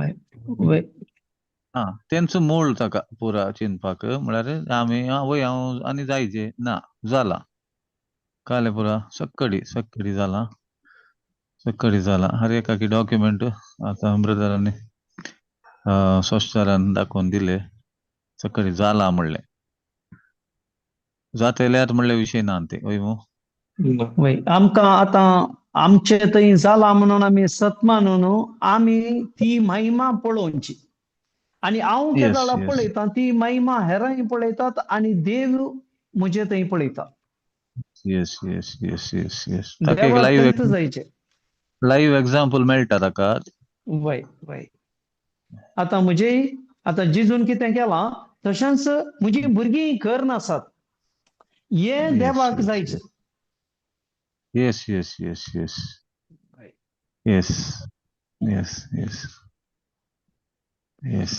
तेंचो मूळ ताका पुरा चिंतपाक म्हळ्यार आमी वय हांव आनी जायचे ना जाला काले पुरा सक्कडी जाला सक्कडी जाला हर एकाकी डॉक्युमेंट आतां ब्रदरांनी सोस्तारान दाखोवन दिले सक्कडी जाला म्हणलें जातल्यात म्हणले विशय ना ते वय मो वय आमकां आतां आमचे थंय जाला म्हणून आमी सत मानून आमी ती महिमा पळोवची आनी हांव केदाळा पळयता ती महिमा हेरांय पळयतात आनी देव म्हजे थंय पळयता yes yes yes yes yes जायचे लाईव्ह एक्झाम्पल मेळटा ताका वय वय आतां म्हजे आतां जेजून कितें केलां तशेंच म्हजी भुरगीं घर नासात हे देवाक जायचे yes yes yes yes yes yes yes yes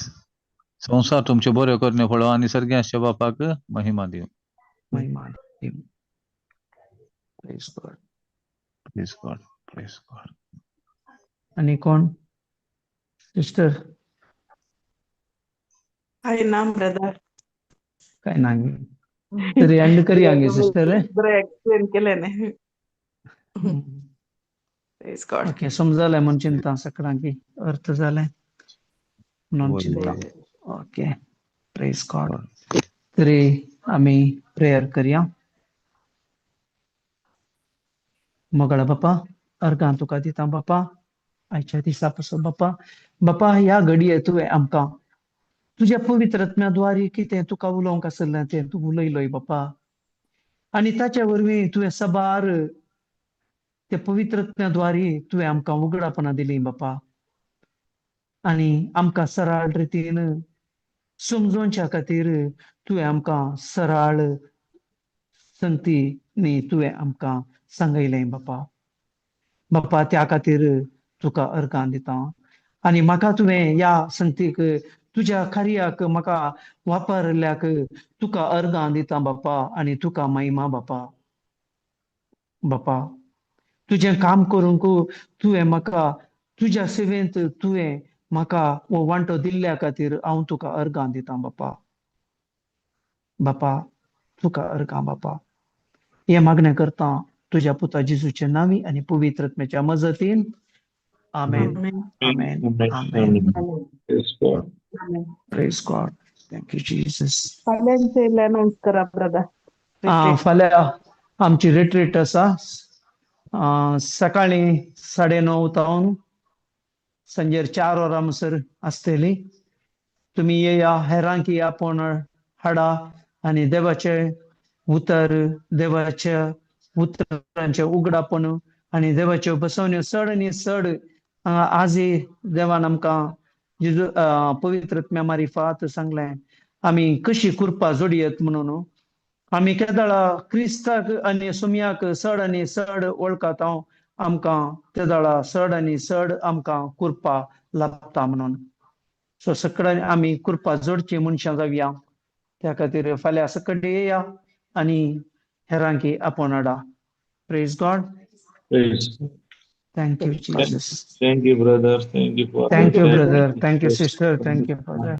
संवसार तुमचे बऱ्यो करण्यो पळो आनी सर्ग्याच्या बापाक महिमा दिवं महिमा दिवं praise God praise God praise God आनी कोण सिस्टर Ay naam, brother. काय नाही तरी एंड करी आंगे सिस्टर बरं एक्सप्लेन केल्याने. Praise God. ओके समजायला म्हणून चिंता सगळ्यांकी अर्थ झालाय म्हणून चिंता ओके प्रेज गॉड तरी आम्ही प्रेयर करूया मगळा बापा अर्गां तुका दिता बापा आयच्या दिसापासून बापा बापा ह्या घडये तुवें आमकां तुझ्या पवित्रत्म्याद्वारे कितें तुका उलोवंक आसलें तें तूं उलयलोय बापा आनी ताच्या वरवीं तुवें सबार त्या पवित्रत्म्याद्वारे तुवें आमकां उगडापणां दिली बापा आनी आमकां सरळ रितीन समजोवच्या खातीर तुवें आमकां सरळ संगतींनी तुवें आमकां सांगयलें बापा बापा त्या खातीर तुका अर्गां दिता आनी म्हाका तुवें ह्या संगतीक तुज्या कार्याक म्हाका वापरल्याक तुका अर्गां दिता बापा आनी तुका महिमा बापा बापा तुजें काम करूंक तुवें म्हाका तुज्या सेवेंत तुवें म्हाका हो वांटो दिल्ल्या खातीर हांव तुका अर्गां दिता बापा बापा तुका अर्गां बापा हे मागणें करता तुझ्या पुता जेजूच्या नांवी आनी पवित्रत्म्याच्या मजतीन amen Amen. Amen amen Praise God. Amen. Praise God thank you Jesus फाल्यांचे अनाउन्स करा ब्रदर. फाल्यां आमची रिट्रीट आसा सकाळी 9:30 तावन सांजेर 4 वरां म्हणसर आसतली तुम्ही येया हेरांकी आपण हाडा आनी देवाचे उतरांचे उगडापण आनी देवाच्यो बसवण्यो चड आनी चड आजी देवान आमकां जेजू पवित्रत्म्या मारिफात सांगलें आमी कशी कुरपा जोडयत म्हणून आमी केदाळा क्रिस्ताक आनी सुमयाक चड आनी चड वळखात हांव आमकां केदाळा चड आनी चड आमकां कुरपा लाभता म्हणून सो सकाळी आमी कुरपा जोडची मनशां जावया त्या खातीर फाल्यां सकळी येया आनी हेरांकी आपण हाडा praise God Praise. Thank you Jesus Thank you, brother. Thank you for thank you that. Brother thank you sister thank you father